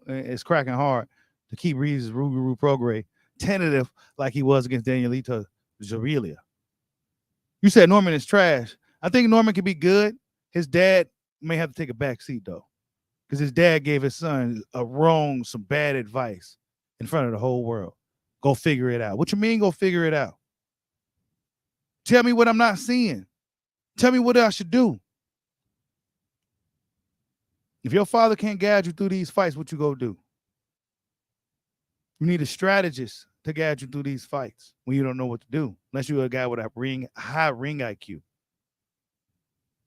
is cracking hard to keep Reeves' Prograis tentative like he was against Danielito Zorrilla. You said Norman is trash. I think Norman can be good. His dad may have to take a back seat, though, because his dad gave his son some bad advice in front of the whole world. Go figure it out. What you mean go figure it out? Tell me what I'm not seeing. Tell me what I should do. If your father can't guide you through these fights, what you go do? You need a strategist to guide you through these fights when you don't know what to do, unless you're a guy with a high ring IQ.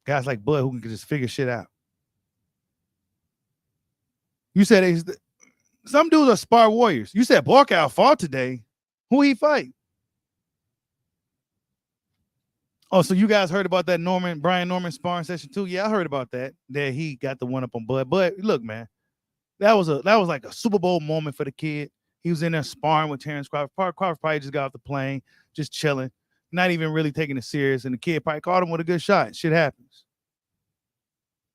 Guys like Bud who can just figure shit out. You said some dudes are spar warriors. You said Borkow fought today. Who he fight? Oh, so you guys heard about that Brian Norman sparring session too? Yeah, I heard about that. That he got the one up on Bud. But look, man, that was like a Super Bowl moment for the kid. He was in there sparring with Terence Crawford. Crawford probably just got off the plane, just chilling, not even really taking it serious. And the kid probably caught him with a good shot. Shit happens.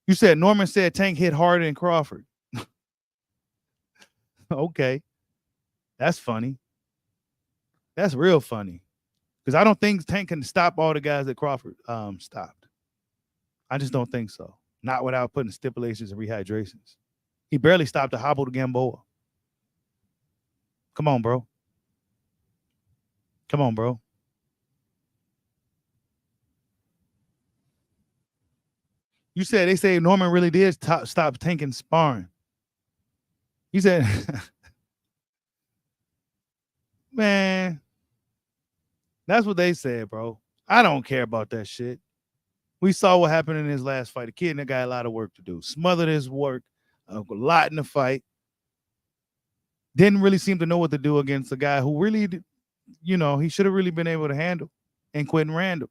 You said Norman said Tank hit harder than Crawford. Okay. That's funny. That's real funny. Because I don't think Tank can stop all the guys that Crawford stopped. I just don't think so. Not without putting stipulations and rehydrations. He barely stopped a hobble to Gamboa. Come on, bro. Come on, bro. You said they say Norman really did stop Tank and sparring. You said, man, That's what they said, bro. I don't care about that shit. We saw what happened in his last fight. The kid that got a lot of work to do. Smothered his work, a lot in the fight. Didn't really seem to know what to do against a guy who really, he should have really been able to handle, and Quentin Randall.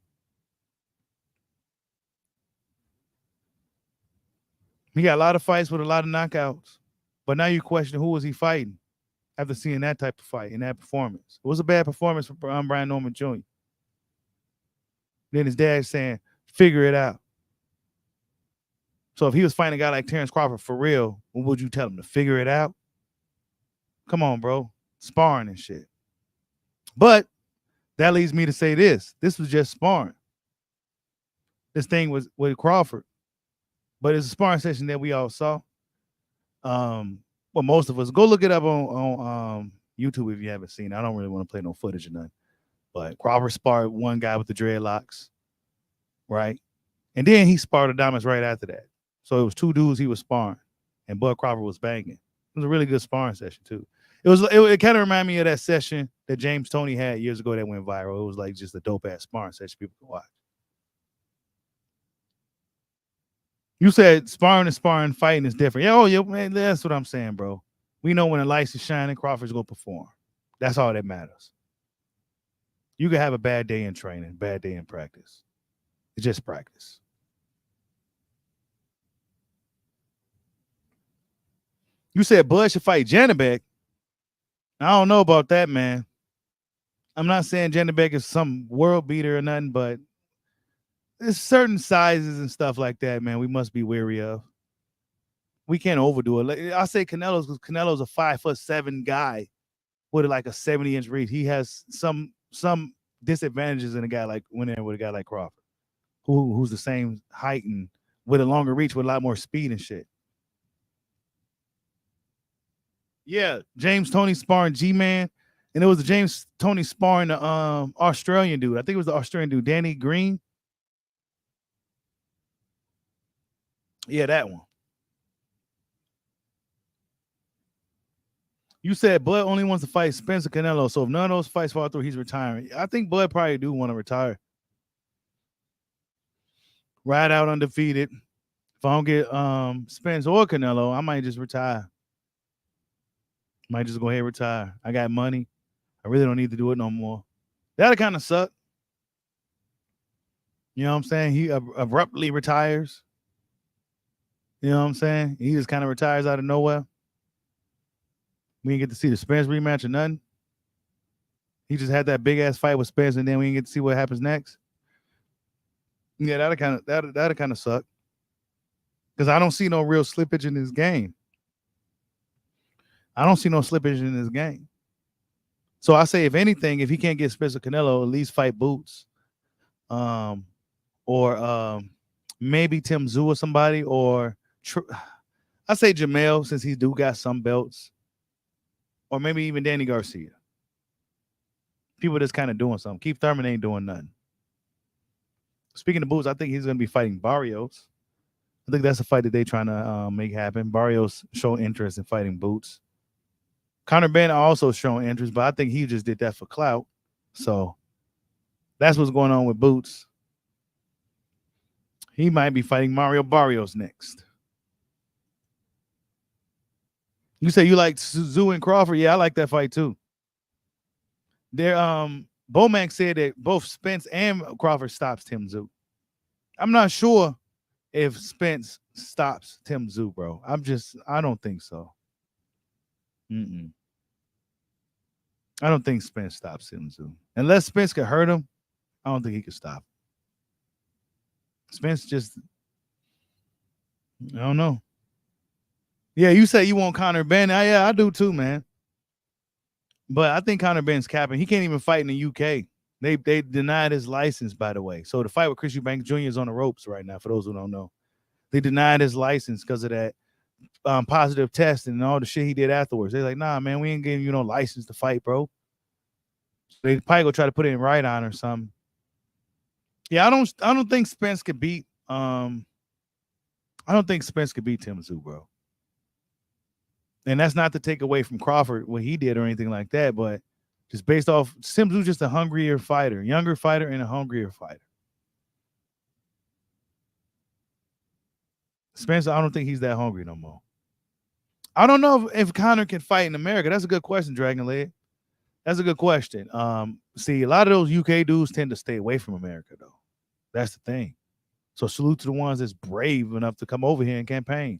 He got a lot of fights with a lot of knockouts. But now you question who was he fighting after seeing that type of fight and that performance. It was a bad performance for Brian Norman Jr. Then his dad saying, figure it out. So if he was fighting a guy like Terence Crawford for real, what would you tell him? To figure it out? Come on, bro. Sparring and shit. But that leads me to say this. This was just sparring. This thing was with Crawford. But it's a sparring session that we all saw. Well, most of us. Go look it up on YouTube if you haven't seen it. I don't really want to play no footage or nothing. But Crawford sparred one guy with the dreadlocks, right? And then he sparred Adamas right after that. So it was two dudes he was sparring, and Bud Crawford was banging. It was a really good sparring session too. It kind of reminded me of that session that James Toney had years ago that went viral. It was like just a dope ass sparring session people could watch. You said sparring and sparring fighting is different. Yeah, yeah, man, that's what I'm saying, bro. We know when the lights are shining, Crawford's gonna perform. That's all that matters. You can have a bad day in training, bad day in practice. It's just practice. You said Bud should fight Janibek. I don't know about that, man. I'm not saying Janibek is some world beater or nothing, but there's certain sizes and stuff like that, man, we must be wary of. We can't overdo it. I say Canelo's because Canelo's a 5'7" guy with like a 70-inch reach. He has some disadvantages in a guy like winning with a guy like Crawford, who's the same height and with a longer reach with a lot more speed and shit. Yeah, James Toney sparring G-Man, and it was the James Toney sparring the Australian dude. I think it was the Australian dude, Danny Green. Yeah, that one. You said Bud only wants to fight Spence or Canelo, so if none of those fights fall through, he's retiring. I think Bud probably do want to retire. Ride out undefeated. If I don't get Spence or Canelo, I might just retire. Might just go ahead and retire. I got money. I really don't need to do it no more. That'll kind of suck. You know what I'm saying? He abruptly retires. You know what I'm saying? He just kind of retires out of nowhere. We didn't get to see the Spence rematch or nothing. He just had that big ass fight with Spence, and then we didn't get to see what happens next. Yeah, that'll kind of suck. Because I don't see no real slippage in his game. I don't see no slippage in his game. So I say, if anything, if he can't get Spence or Canelo, at least fight Boots. Or maybe Tim Tszyu or somebody, or I say Jamel, since he do got some belts. Or maybe even Danny Garcia. People that's kind of doing something. Keith Thurman ain't doing nothing. Speaking of Boots, I think he's going to be fighting Barrios. I think that's a fight that they're trying to make happen. Barrios showed interest in fighting Boots. Conor Benn also showing interest, but I think he just did that for clout. So that's what's going on with Boots. He might be fighting Mario Barrios next. You say you like Tszyu and Crawford? Yeah, I like that fight too. There, Bomac said that both Spence and Crawford stops Tim Tszyu. I'm not sure if Spence stops Tim Tszyu, bro. I don't think so. I don't think Spence stops Tim Tszyu. Unless Spence could hurt him, I don't think he could stop him. Spence just, I don't know. Yeah, you say you want Conor Benn. Yeah, I do too, man. But I think Conor Benn's capping. He can't even fight in the UK. They denied his license, by the way. So the fight with Chris Eubank Jr. is on the ropes right now, for those who don't know. They denied his license because of that positive test and all the shit he did afterwards. They're like, nah, man, we ain't giving you no license to fight, bro. So they probably go try to put it in right on or something. Yeah, I don't think Spence could beat I don't think Spence could beat Tim Tszyu, bro. And that's not to take away from Crawford what he did or anything like that, but Just based off simply just a hungrier fighter, younger fighter and a hungrier fighter. Spencer, I don't think he's that hungry no more. I don't know if Conor can fight in America. That's a good question, Dragon Leg. That's a good question. See, a lot of those UK dudes tend to stay away from America, though. That's the thing. So salute to the ones that's brave enough to come over here and campaign.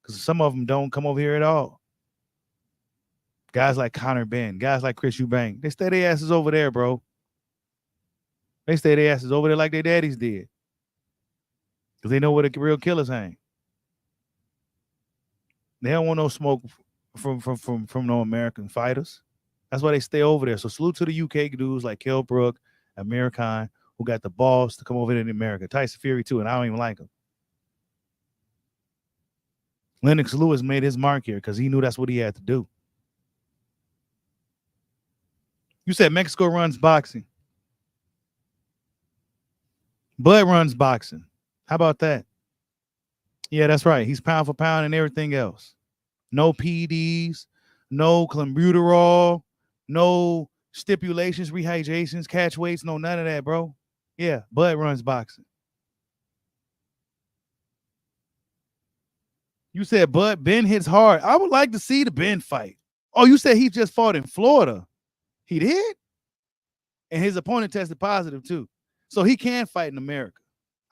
Because some of them don't come over here at all. Guys like Conor Ben, guys like Chris Eubank, they stay their asses over there, bro. They stay their asses over there like their daddies did. Because they know where the real killers hang. They don't want no smoke from no American fighters. That's why they stay over there. So salute to the UK dudes like Kell Brook, Amir Khan, who got the balls to come over here to America. Tyson Fury too, and I don't even like him. Lennox Lewis made his mark here because he knew that's what he had to do. You said Mexico runs boxing. Bud runs boxing. How about that? Yeah, that's right. He's pound for pound and everything else. No PEDs, no clenbuterol, no stipulations, rehydrations, catch weights, no none of that, bro. Yeah, Bud runs boxing. You said Ben hits hard. I would like to see the Ben fight. Oh, you said he just fought in Florida. He did? And his opponent tested positive too. So he can fight in America.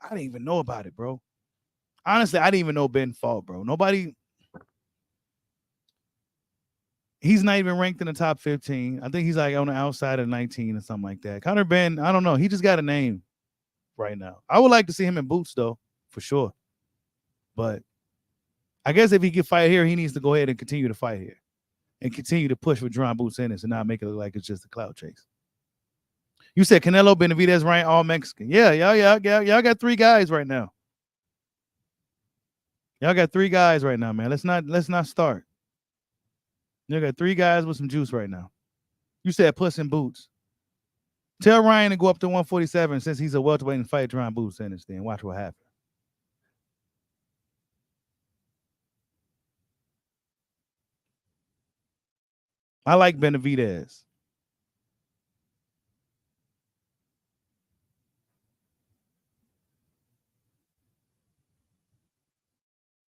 I didn't even know about it, bro. Honestly, I didn't even know Ben fought, bro. Nobody. He's not even ranked in the top 15. I think he's like on the outside of 19 or something like that. Conor Ben, I don't know. He just got a name right now. I would like to see him in boots, though, for sure. But I guess if he can fight here, he needs to go ahead and continue to fight here and continue to push with Drawn Boots in this and not make it look like it's just a clout chase. You said Canelo, Benavidez, Ryan, all Mexican. Yeah, y'all got three guys right now. Y'all got three guys right now, man. Let's not start. You got three guys with some juice right now. You said Puss in Boots. Tell Ryan to go up to 147 since he's a welterweight and fight Drawn Boots in this thing. Watch what happens. I like Benavidez.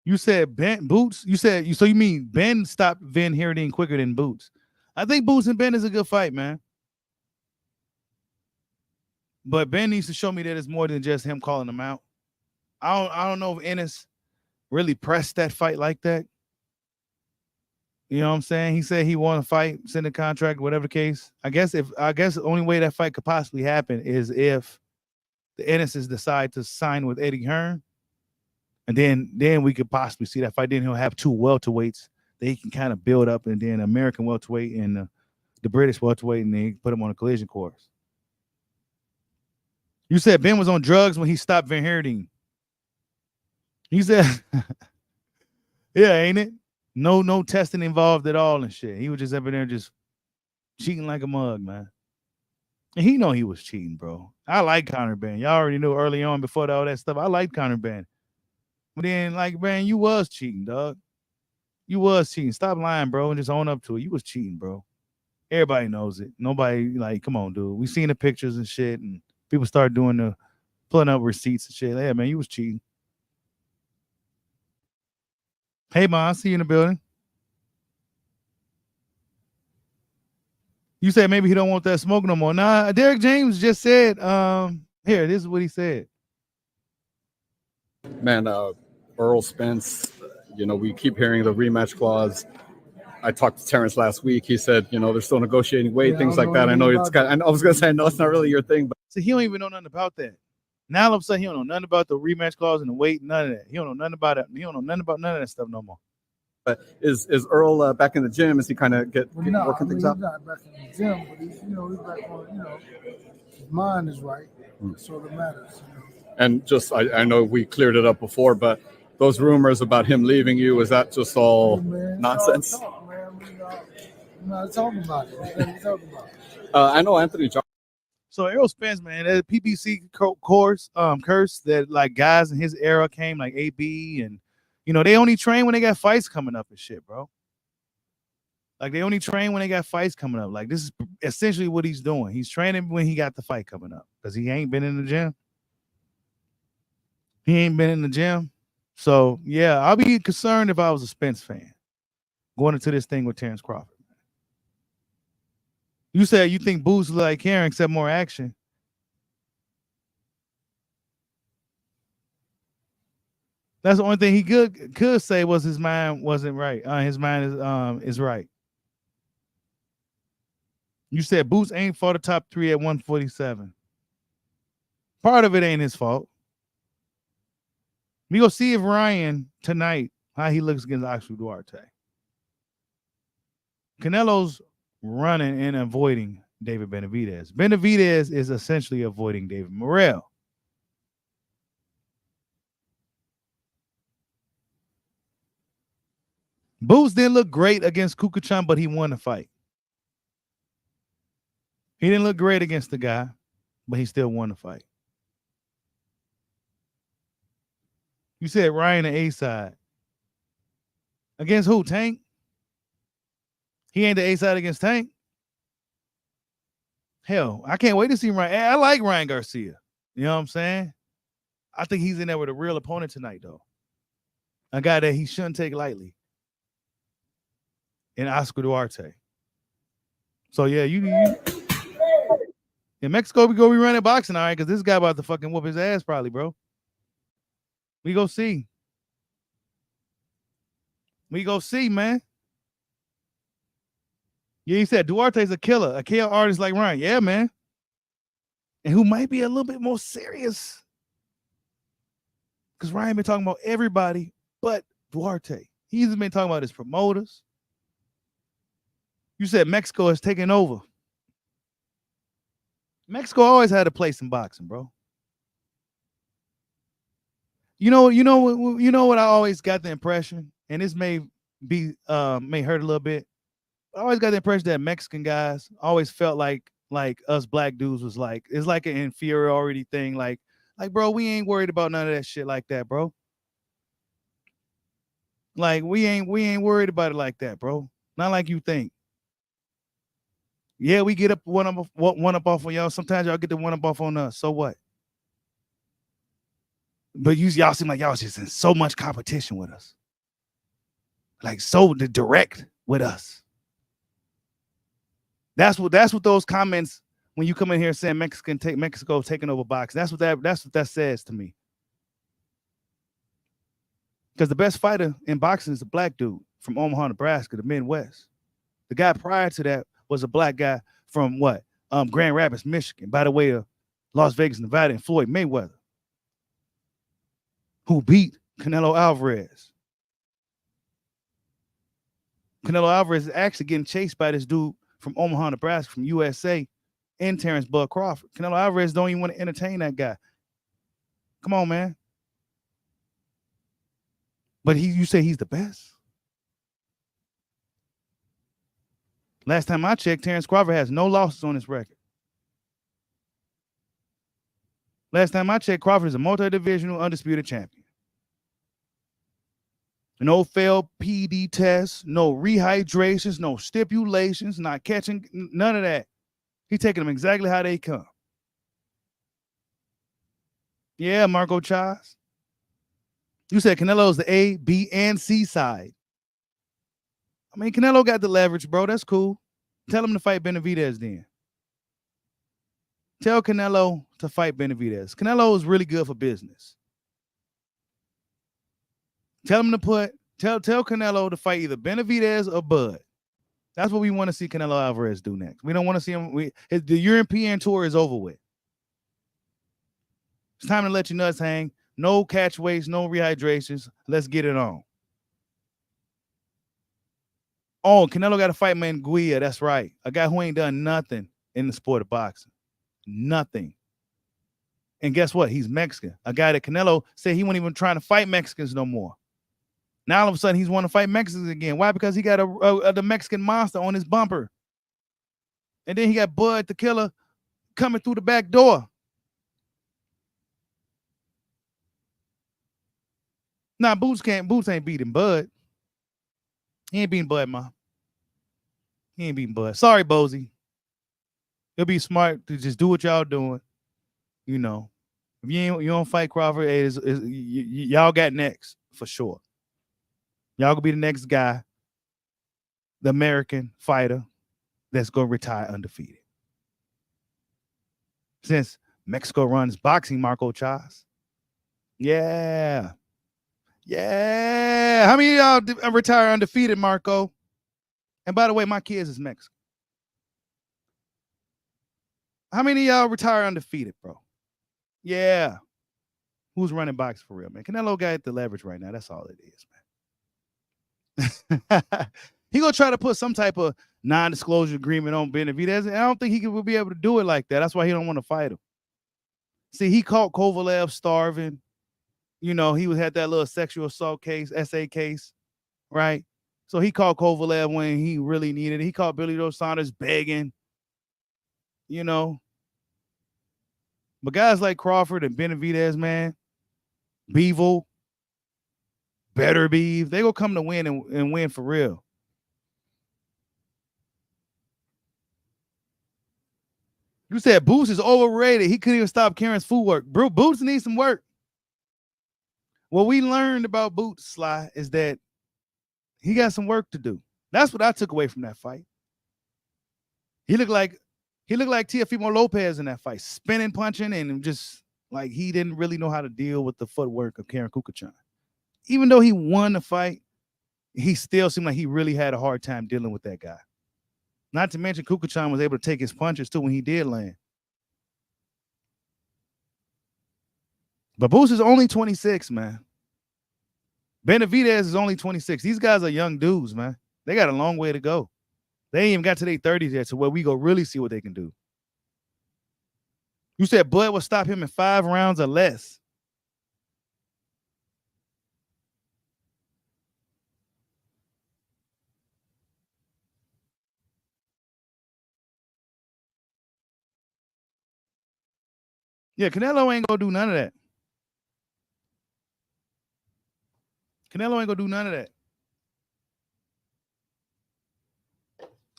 You said Ben Boots. So you mean Ben stopped Van Heerden quicker than Boots? I think Boots and Ben is a good fight, man. But Ben needs to show me that it's more than just him calling him out. I don't know if Ennis really pressed that fight like that. You know what I'm saying? He said he wanted to fight, send a contract, whatever the case. I guess the only way that fight could possibly happen is if the Ennises decide to sign with Eddie Hearn. And then we could possibly see that fight. Then he'll have two welterweights that he can kind of build up, and then American welterweight and the British welterweight, and then put him on a collision course. You said Ben was on drugs when he stopped Van Heerden. He said, yeah, ain't it? No testing involved at all and shit. He was just up in there just cheating like a mug, man. And he know he was cheating, bro. I like Conor Ben. Y'all already knew early on before all that stuff. I like Conor Ben. But then, like, man, you was cheating, dog. You was cheating. Stop lying, bro, and just own up to it. You was cheating, bro. Everybody knows it. Nobody, like, come on, dude. We seen the pictures and shit, and people start pulling up receipts and shit. Yeah, man, you was cheating. Hey, man, I see you in the building. You said maybe he don't want that smoke no more. Nah, Derek James just said, here, this is what he said. Man, Earl Spence, we keep hearing the rematch clause. I talked to Terence last week. He said, they're still negotiating weight, things like that. I know it's kind of, I was going to say, no, it's not really your thing. But so he don't even know nothing about that. Now all of a sudden, he don't know nothing about the rematch clause and the weight, none of that. He don't know nothing about it. He don't know nothing about none of that stuff no more. But is Earl back in the gym? Is he kind of working things out? He's not back in the gym, but he's back on, his mind is right. That's all that matters. And just, I know we cleared it up before, but those rumors about him leaving you, is that just all nonsense? Talk, man. We're not talking about it. We're talking about it. I know Anthony Johnson. So Errol Spence, man, that PBC course curse that like guys in his era came, like AB, and they only train when they got fights coming up and shit, bro. Like they only train when they got fights coming up. Like this is essentially what he's doing. He's training when he got the fight coming up because he ain't been in the gym. He ain't been in the gym. So yeah, I'll be concerned if I was a Spence fan going into this thing with Terence Crawford. You said you think Boots like Karen except more action. That's the only thing he could say was his mind wasn't right. His mind is right. You said Boots ain't for the top 3 at 147. Part of it ain't his fault. We go see if Ryan tonight how he looks against Ishhe Duarte. Canelo's running and avoiding David Benavidez. Benavidez is essentially avoiding David Morrell. Boots didn't look great against Kukuchan, but he won the fight. He didn't look great against the guy, but he still won the fight. You said Ryan the A side. Against who? Tank? He ain't the A side against Tank? Hell, I can't wait to see Ryan. I like Ryan Garcia. You know what I'm saying? I think he's in there with a real opponent tonight, though. A guy that he shouldn't take lightly. And Ishhe Duarte. So yeah, in Mexico, we go be running boxing, all right, because this guy about to fucking whoop his ass probably, bro. We go see. We go see, man. Yeah, he said Duarte's a killer, a kill artist like Ryan. Yeah, man. And who might be a little bit more serious. Because Ryan been talking about everybody but Duarte. He's been talking about his promoters. You said Mexico has taken over. Mexico always had a place in boxing, bro. You know what I always got the impression, and this may hurt a little bit. I always got the impression that Mexican guys always felt like us black dudes was like, it's like an inferiority thing. Like, bro, we ain't worried about none of that shit like that, bro. Like, we ain't worried about it like that, bro. Not like you think. Yeah, we get up one up off on y'all. Sometimes y'all get the one up off on us. So what? But y'all seem like y'all was just in so much competition with us. Like so direct with us. That's what those comments when you come in here saying Mexico taking over boxing. That's what that says to me. Because the best fighter in boxing is a black dude from Omaha, Nebraska, the Midwest. The guy prior to that was a black guy from what? Grand Rapids, Michigan, by the way of Las Vegas, Nevada, and Floyd Mayweather, who beat Canelo Alvarez. Canelo Alvarez is actually getting chased by this dude from Omaha, Nebraska, from USA, and Terence Bud Crawford. Canelo Alvarez don't even want to entertain that guy. Come on, man. But you say he's the best? Last time I checked, Terence Crawford has no losses on his record. Last time I checked, Crawford is a multi-divisional undisputed champion. No failed PD tests, no rehydrations, no stipulations, not catching, none of that. He's taking them exactly how they come. Yeah, Marco Chaz. You said Canelo's the A, B, and C side. I mean, Canelo got the leverage, bro. That's cool. Tell him to fight Benavidez then. Tell Canelo to fight Benavidez. Canelo is really good for business. Tell him to tell Canelo to fight either Benavidez or Bud. That's what we want to see Canelo Alvarez do next. We don't want to see him. The European tour is over with. It's time to let your nuts hang. No catch weights, no rehydrations. Let's get it on. Oh, Canelo got to fight Manguia. That's right. A guy who ain't done nothing in the sport of boxing. Nothing. And guess what? He's Mexican. A guy that Canelo said he wasn't even trying to fight Mexicans no more. Now all of a sudden he's wanting to fight Mexicans again. Why? Because he got the Mexican monster on his bumper. And then he got Bud the Killer coming through the back door. Nah, Boots ain't beating Bud. He ain't beating Bud, ma. He ain't beating Bud. Sorry, Bozy. It'll be smart to just do what y'all doing. You know, if you don't fight Crawford, y'all got next for sure. Y'all gonna be the next guy, the American fighter that's gonna retire undefeated. Since Mexico runs boxing, Marco Chas. Yeah. Yeah. How many of y'all retire undefeated, Marco? And by the way, my kids is Mexican. How many of y'all retire undefeated, bro? Yeah. Who's running boxing for real, man? Canelo got the leverage right now. That's all it is, man. He gonna try to put some type of non-disclosure agreement on Benavidez. I don't think he will be able to do it like that. That's why he don't want to fight him. See, he caught Kovalev starving. You know, he had that little sexual assault case, SA case, right? So he caught Kovalev when he really needed it. He caught Billy Joe Saunders begging, you know. But guys like Crawford and Benavidez, man, Beevil, Better Beeve, they gonna come to win and win for real. You said Boots is overrated. He couldn't even stop Karen's footwork. Bro, Boots needs some work. What we learned about Boots, Sly, is that he got some work to do. That's what I took away from that fight. He looked like Teofimo Lopez in that fight, spinning, punching, and just like he didn't really know how to deal with the footwork of Karen Kukuchan. Even though he won the fight, he still seemed like he really had a hard time dealing with that guy. Not to mention Kukuchan was able to take his punches too when he did land. But Boots is only 26, man. Benavidez is only 26. These guys are young dudes, man. They got a long way to go. They ain't even got to their 30s yet, so where we go really see what they can do. You said Bud will stop him in 5 rounds or less. Yeah, Canelo ain't gonna do none of that. Canelo ain't gonna do none of that.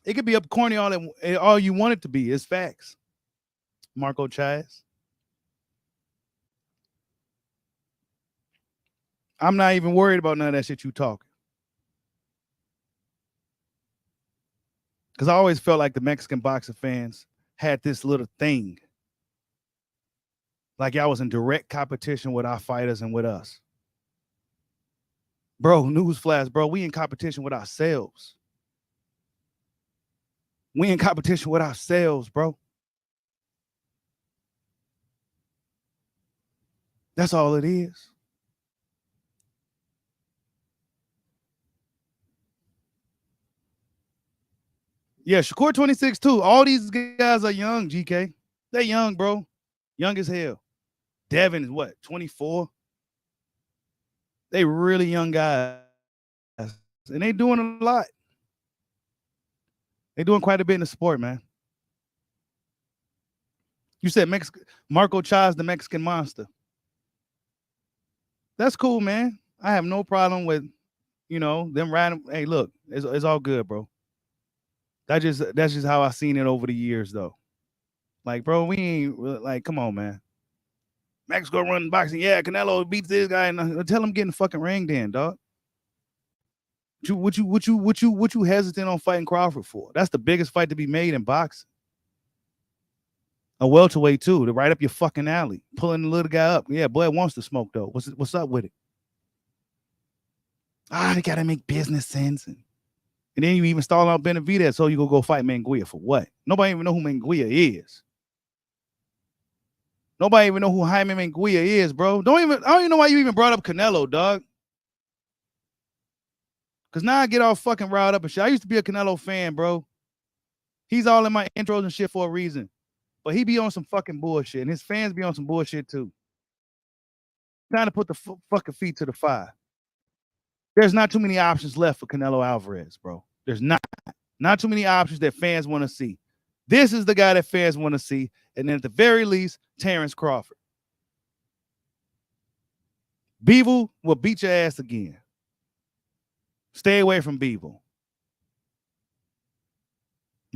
It could be up corny all you want it to be. It's facts. Marco Chaz. I'm not even worried about none of that shit you talking. Because I always felt like the Mexican boxing fans had this little thing. Like y'all was in direct competition with our fighters and with us. Bro, newsflash, bro, we in competition with ourselves. We in competition with ourselves, bro. That's all it is. Yeah, Shakur 26 too. All these guys are young, GK. They young, bro. Young as hell. Devin is what, 24? They really young guys. And they doing a lot. They doing quite a bit in the sport, man. You said Marco Chaz, the Mexican monster. That's cool, man. I have no problem with, them riding. Hey, look, it's all good, bro. That's just how I seen it over the years, though. Like, bro, we ain't like, come on, man. Mexico running boxing. Yeah, Canelo beats this guy, and tell him get in the fucking ring, then, dog. What you hesitant on fighting Crawford for? That's the biggest fight to be made in boxing. A welterweight too, to right up your fucking alley, pulling the little guy up. Yeah, boy wants to smoke though. What's up with it? They gotta make business sense, and then you even stall out Benavidez, so you go fight Manguia for what? Nobody even know who Manguia is. Nobody even know who Jaime Manguia is, bro. I don't even know why you even brought up Canelo, dog. Cause now I get all fucking riled up and shit. I used to be a Canelo fan, bro. He's all in my intros and shit for a reason. But he be on some fucking bullshit, and his fans be on some bullshit too. Trying to put the fucking feet to the fire. There's not too many options left for Canelo Alvarez, bro. There's not too many options that fans want to see. This is the guy that fans want to see, and then at the very least, Terence Crawford. Beevil will beat your ass again. Stay away from Beevil.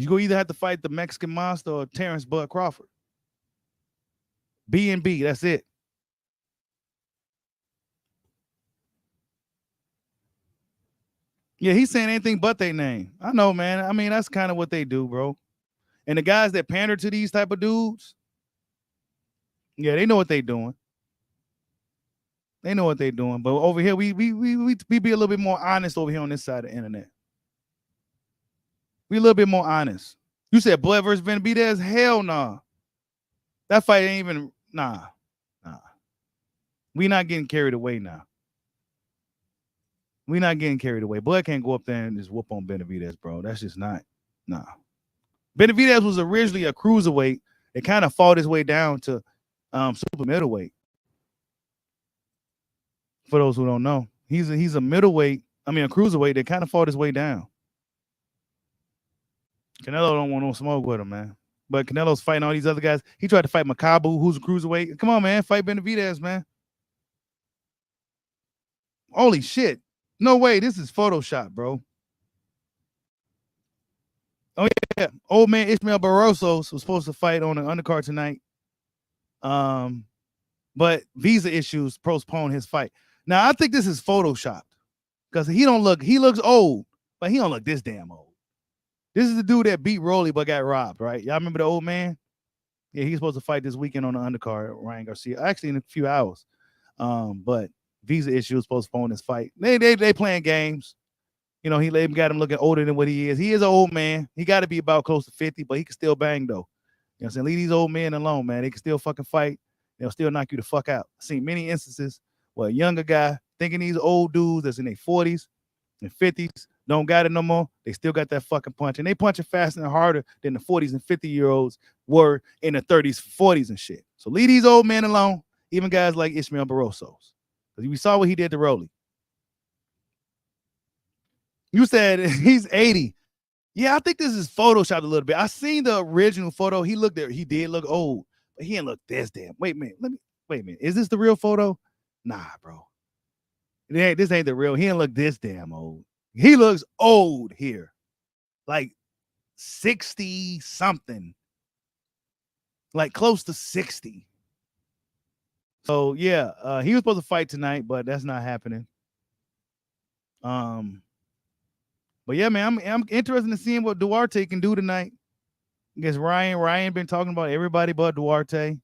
You go either have to fight the Mexican Monster or Terence Bud Crawford. B&B, that's it. Yeah, he's saying anything but their name. I know, man. I mean, that's kind of what they do, bro. And the guys that pander to these type of dudes, yeah, they know what they're doing. They know what they're doing. But over here, we be a little bit more honest over here on this side of the internet. We a little bit more honest. You said Blood versus Benavidez? Hell nah. That fight ain't even, nah. We not getting carried away now. We not getting carried away. Blood can't go up there and just whoop on Benavidez, bro. That's just not, nah. Benavidez was originally a cruiserweight. It kind of fought his way down to super middleweight. For those who don't know, he's a middleweight. I mean, a cruiserweight that kind of fought his way down. Canelo don't want no smoke with him, man. But Canelo's fighting all these other guys. He tried to fight Peekaboo, who's a cruiserweight. Come on, man, fight Benavidez, man. Holy shit! No way, this is Photoshop, bro. Oh yeah, old man Ishmael Barrosos was supposed to fight on the undercard tonight. But visa issues postponed his fight. Now I think this is photoshopped because he looks old, but he don't look this damn old. This is the dude that beat Rolly but got robbed, right? Y'all remember the old man? Yeah, he's supposed to fight this weekend on the undercard, Ryan Garcia. Actually, in a few hours. But visa issues postponed his fight. They playing games. You know, they got him looking older than what he is. He is an old man. He got to be about close to 50, but he can still bang, though. You know what I'm saying? Leave these old men alone, man. They can still fucking fight. They'll still knock you the fuck out. I've seen many instances where a younger guy thinking these old dudes that's in their 40s and 50s don't got it no more. They still got that fucking punch. And they punching faster and harder than the 40s and 50-year-olds were in the 30s, 40s and shit. So leave these old men alone, even guys like Ishmael Barrosos. Because we saw what he did to Rolly. You said he's 80. Yeah, I think this is photoshopped a little bit. I seen the original photo. He did look old, but he didn't look this damn. Wait a minute. Is this the real photo? Nah, bro. This ain't the real. He didn't look this damn old. He looks old here. Like 60 something. Like close to 60. So yeah, he was supposed to fight tonight, but that's not happening. But yeah, man, I'm interested in seeing what Duarte can do tonight against Ryan. Ryan been talking about everybody but Duarte.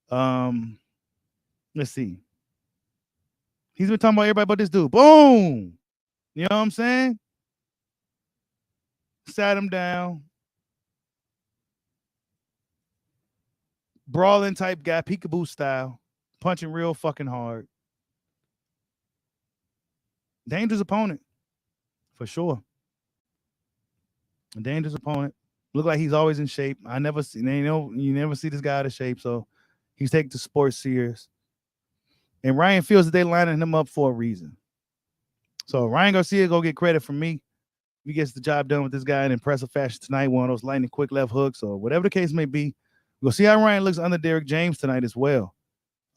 Let's see. He's been talking about everybody but this dude. Boom. You know what I'm saying? Sat him down. Brawling type guy, peekaboo style, punching real fucking hard. Dangerous opponent. For sure. A dangerous opponent. Look like he's always in shape. You never see this guy out of shape, so he's taking the sport serious. And Ryan feels that they're lining him up for a reason. So Ryan Garcia go get credit from me. He gets the job done with this guy in impressive fashion tonight, one of those lightning quick left hooks or whatever the case may be. We'll see how Ryan looks under Derek James tonight as well.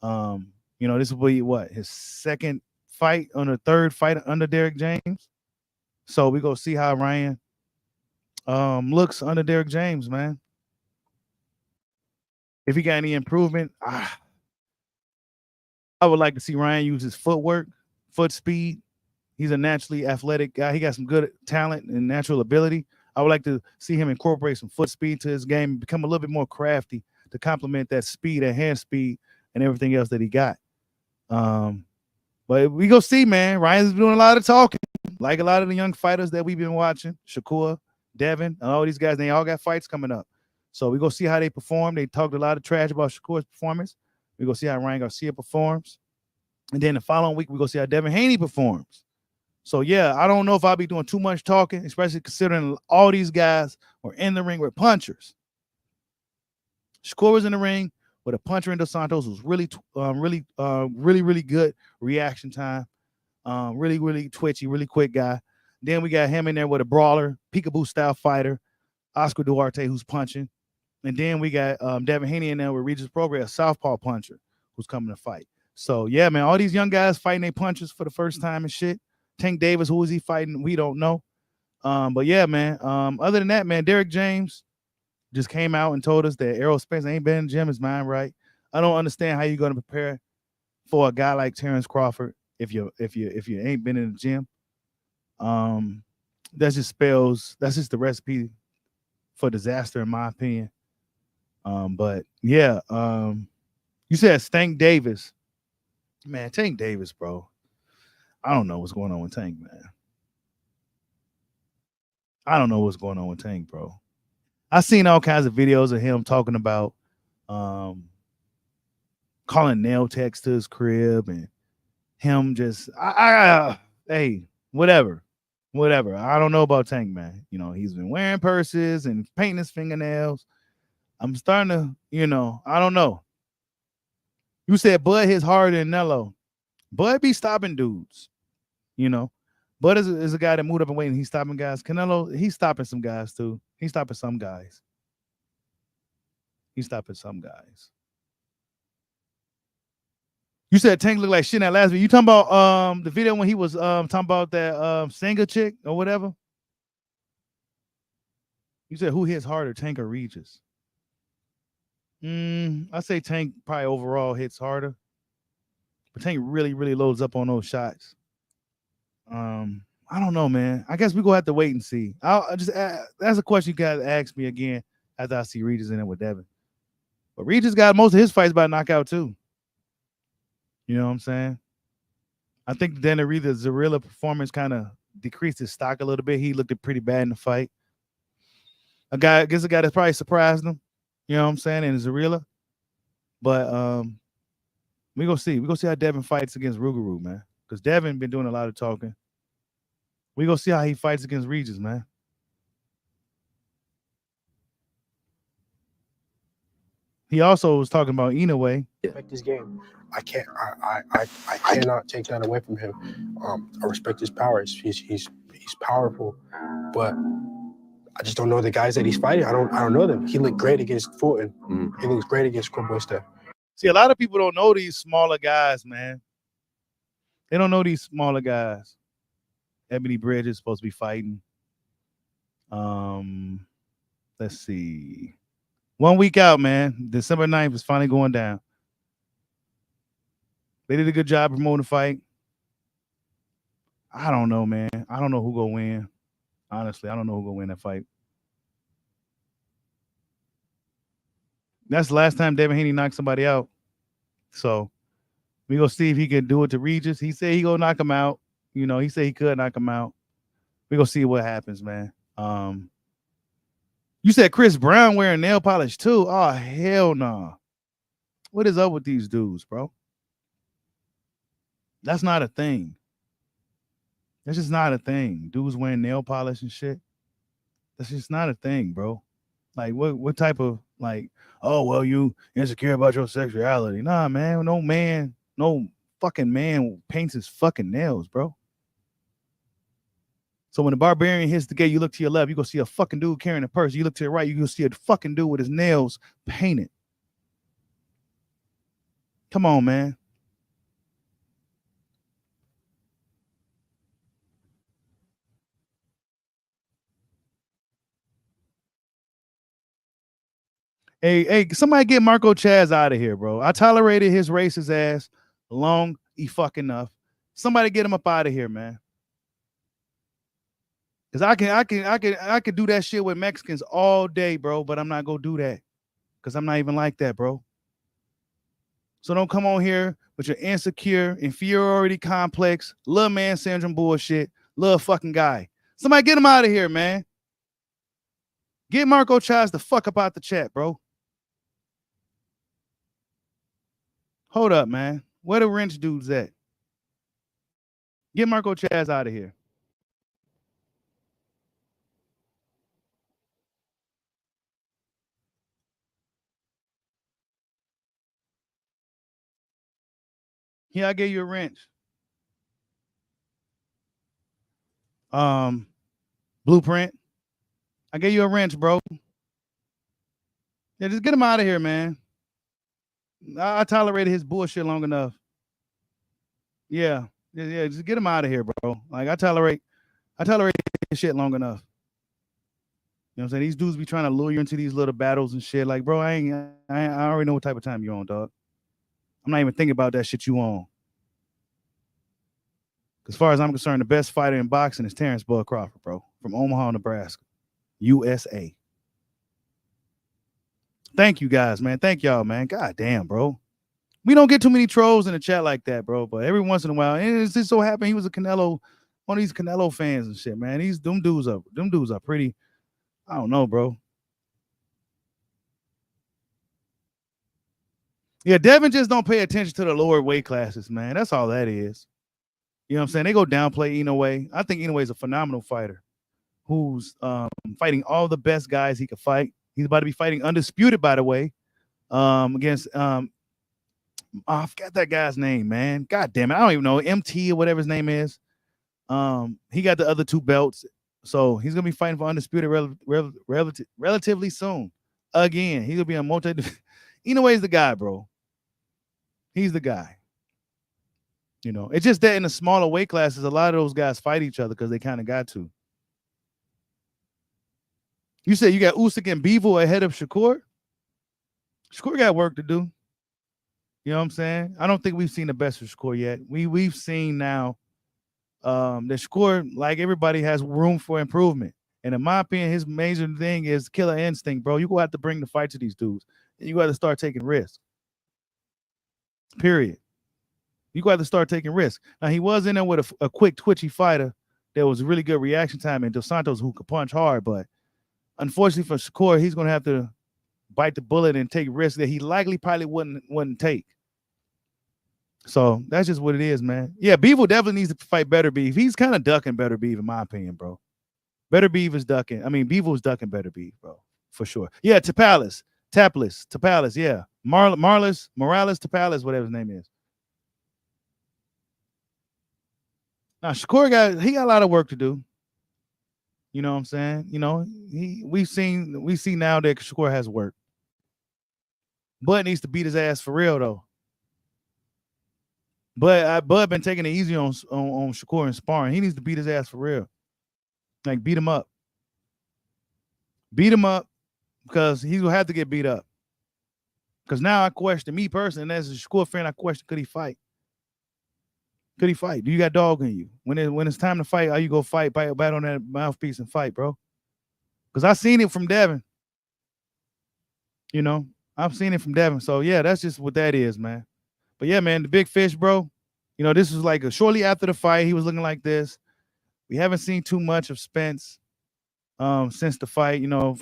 This will be what, his second fight on the third fight under Derek James. So we go see how Ryan looks under Derek James, man. If he got any improvement, I would like to see Ryan use his footwork, foot speed. He's a naturally athletic guy. He got some good talent and natural ability. I would like to see him incorporate some foot speed to his game and become a little bit more crafty to complement that speed, that hand speed, and everything else that he got. But we go see, man. Ryan's doing a lot of talking. Like a lot of the young fighters that we've been watching, Shakur, Devin, and all these guys, they all got fights coming up. So we go see how they perform. They talked a lot of trash about Shakur's performance. We go see how Ryan Garcia performs. And then the following week, we go see how Devin Haney performs. So, yeah, I don't know if I'll be doing too much talking, especially considering all these guys were in the ring with punchers. Shakur was in the ring with a puncher in Dos Santos who's really good reaction time. Really twitchy, really quick guy. Then we got him in there with a brawler, peekaboo style fighter, Oscar Duarte, who's punching. And then we got Devin Haney in there with Regis Prograis, a southpaw puncher, who's coming to fight. So, yeah, man, all these young guys fighting their punches for the first time and shit. Tank Davis, who is he fighting? We don't know. But yeah, man. Other than that, man, Derek James just came out and told us that Errol Spence ain't been in the gym. His mind right. I don't understand how you're going to prepare for a guy like Terence Crawford if you ain't been in the gym. That's just the recipe for disaster in my opinion. But yeah, you said Tank Davis. Man, Tank Davis, bro. I don't know what's going on with Tank, man. I don't know what's going on with Tank, bro. I've seen all kinds of videos of him talking about calling nail techs to his crib and him just hey, whatever. I don't know about Tank, man. You know, he's been wearing purses and painting his fingernails. I'm starting to, I don't know. You said Bud hits harder than Nello. Bud be stopping dudes, Bud is a guy that moved up and weight and he's stopping guys. Canelo, he's stopping some guys too. He's stopping some guys. You said Tank looked like shit in that last video. You talking about the video when he was talking about that singer chick or whatever? You said who hits harder, Tank or Regis? I say Tank probably overall hits harder. But Tank really, really loads up on those shots. I don't know, man. I guess we're gonna have to wait and see. I'll just that's a question you guys ask me again after I see Regis in it with Devin. But Regis got most of his fights by knockout too. You know what I'm saying? I think the Zarilla performance kind of decreased his stock a little bit. He looked pretty bad in the fight. A guy that probably surprised him. You know what I'm saying? In Zarilla. But we gonna see. We gonna see how Devin fights against Rougarou, man. Because Devin been doing a lot of talking. We gonna see how he fights against Regis, man. He also was talking about Inoue. Respect this game. I cannot take that away from him. I respect his powers. He's powerful, but I just don't know the guys that he's fighting. I don't know them. He looked great against Fulton. He looks great against Corbosta. See, a lot of people don't know these smaller guys, man. They don't know these smaller guys. Ebony Bridge is supposed to be fighting. Let's see. 1 week out, man. December 9th is finally going down. They did a good job promoting the fight. I don't know, man. I don't know who gonna win. Honestly, I don't know who gonna win that fight. That's the last time Devin Haney knocked somebody out. So we gonna see if he can do it to Regis. He said he gonna knock him out. He said he could knock him out. We gonna see what happens, man. You said Chris Brown wearing nail polish too. Oh, hell no. Nah. What is up with these dudes, bro? That's not a thing. That's just not a thing. Dudes wearing nail polish and shit. That's just not a thing, bro. Like, what type of, like, oh, well, you insecure about your sexuality. Nah, man. No fucking man paints his fucking nails, bro. So when the Barbarian hits the gate, you look to your left, you go see a fucking dude carrying a purse. You look to the right, you go see a fucking dude with his nails painted. Come on, man. Hey, somebody get Marco Chaz out of here, bro. I tolerated his racist ass long fucking enough. Somebody get him up out of here, man. Cause I can do that shit with Mexicans all day, bro. But I'm not gonna do that, cause I'm not even like that, bro. So don't come on here with your insecure, inferiority complex, little man syndrome bullshit, little fucking guy. Somebody get him out of here, man. Get Marco Chaz the fuck up out the chat, bro. Hold up, man. Where the wrench dudes at? Get Marco Chaz out of here. Here, I gave you a wrench. Blueprint. I gave you a wrench, bro. Yeah, just get him out of here, man. I tolerated his bullshit long enough. Yeah, just get him out of here, bro. Like I tolerate I tolerate this shit long enough. You know what I'm saying? These dudes be trying to lure you into these little battles and shit. Like, bro, I already know what type of time you're on, dog. I'm not even thinking about that shit you on. As far as I'm concerned, the best fighter in boxing is Terence Crawford, bro, from Omaha, Nebraska, USA. Thank you guys, man. Thank y'all, man. God damn, bro. We don't get too many trolls in the chat like that, bro. But every once in a while, and it just so happened he was a Canelo, one of these Canelo fans and shit, man. Them dudes are pretty. I don't know, bro. Yeah, Devin just don't pay attention to the lower weight classes, man. That's all that is. You know what I'm saying? They go downplay Inoue. I think Inoue is a phenomenal fighter who's fighting all the best guys he could fight. He's about to be fighting undisputed, by the way, against I forgot that guy's name, man. God damn it. I don't even know. MT or whatever his name is. He got the other 2 belts. So he's going to be fighting for undisputed relatively soon. Again, he's going to be a multi. Inoue's the guy, bro. He's the guy. You know, it's just that in the smaller weight classes, a lot of those guys fight each other because they kind of got to. You said you got Usyk and Bivol ahead of Shakur? Shakur got work to do. You know what I'm saying? I don't think we've seen the best of Shakur yet. We've seen now that Shakur, like everybody, has room for improvement. And in my opinion, his major thing is killer instinct, bro. You go have to bring the fight to these dudes. And you got to start taking risks. Period. You got to start taking risks. Now, he was in there with a quick, twitchy fighter. There was really good reaction time, and Dos Santos who could punch hard. But unfortunately for Shakur, he's going to have to bite the bullet and take risks that he likely probably wouldn't take. So that's just what it is, man. Yeah, Bivol definitely needs to fight Better Beef. He's kind of ducking Better Beef, in my opinion, bro. Better Beef is ducking. I mean, Bivol's ducking Better Beef, bro, for sure. Yeah, Tapalis, yeah. Morales, Tapalis, whatever his name is. Now, Shakur got a lot of work to do. You know what I'm saying? You know, we see now that Shakur has work. Bud needs to beat his ass for real, though. Bud been taking it easy on Shakur and sparring. He needs to beat his ass for real. Like, beat him up. Beat him up because he will have to get beat up. Because now I question, me personally, as a Shakur fan, I question, could he fight? Could he fight? Do you got dog in you? When it's time to fight, are you go fight, bite on that mouthpiece and fight, bro? Because I seen it from Devin. You know, I've seen it from Devin. So, yeah, that's just what that is, man. But, yeah, man, the big fish, bro, you know, this was like shortly after the fight. He was looking like this. We haven't seen too much of Spence since the fight, you know.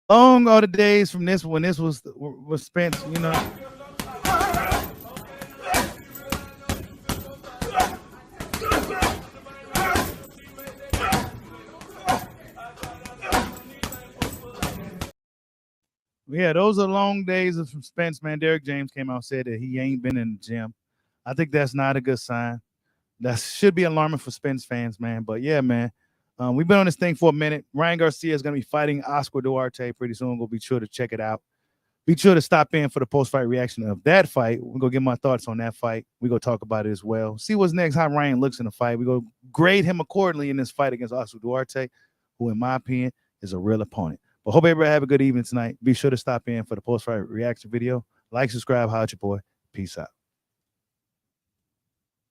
Long are the days from this when this was Spence, you know. Yeah, those are long days from Spence, man. Derek James came out and said that he ain't been in the gym. I think that's not a good sign. That should be alarming for Spence fans, man. But yeah, man, we've been on this thing for a minute. Ryan Garcia is going to be fighting Oscar Duarte pretty soon. Go be sure to check it out. Be sure to stop in for the post-fight reaction of that fight. We're going to get my thoughts on that fight. We're going to talk about it as well. See what's next, how Ryan looks in the fight. We're going to grade him accordingly in this fight against Oscar Duarte, who, in my opinion, is a real opponent. But hope everybody have a good evening tonight. Be sure to stop in for the post-fight reaction video. Like, subscribe, holla at your boy. Peace out.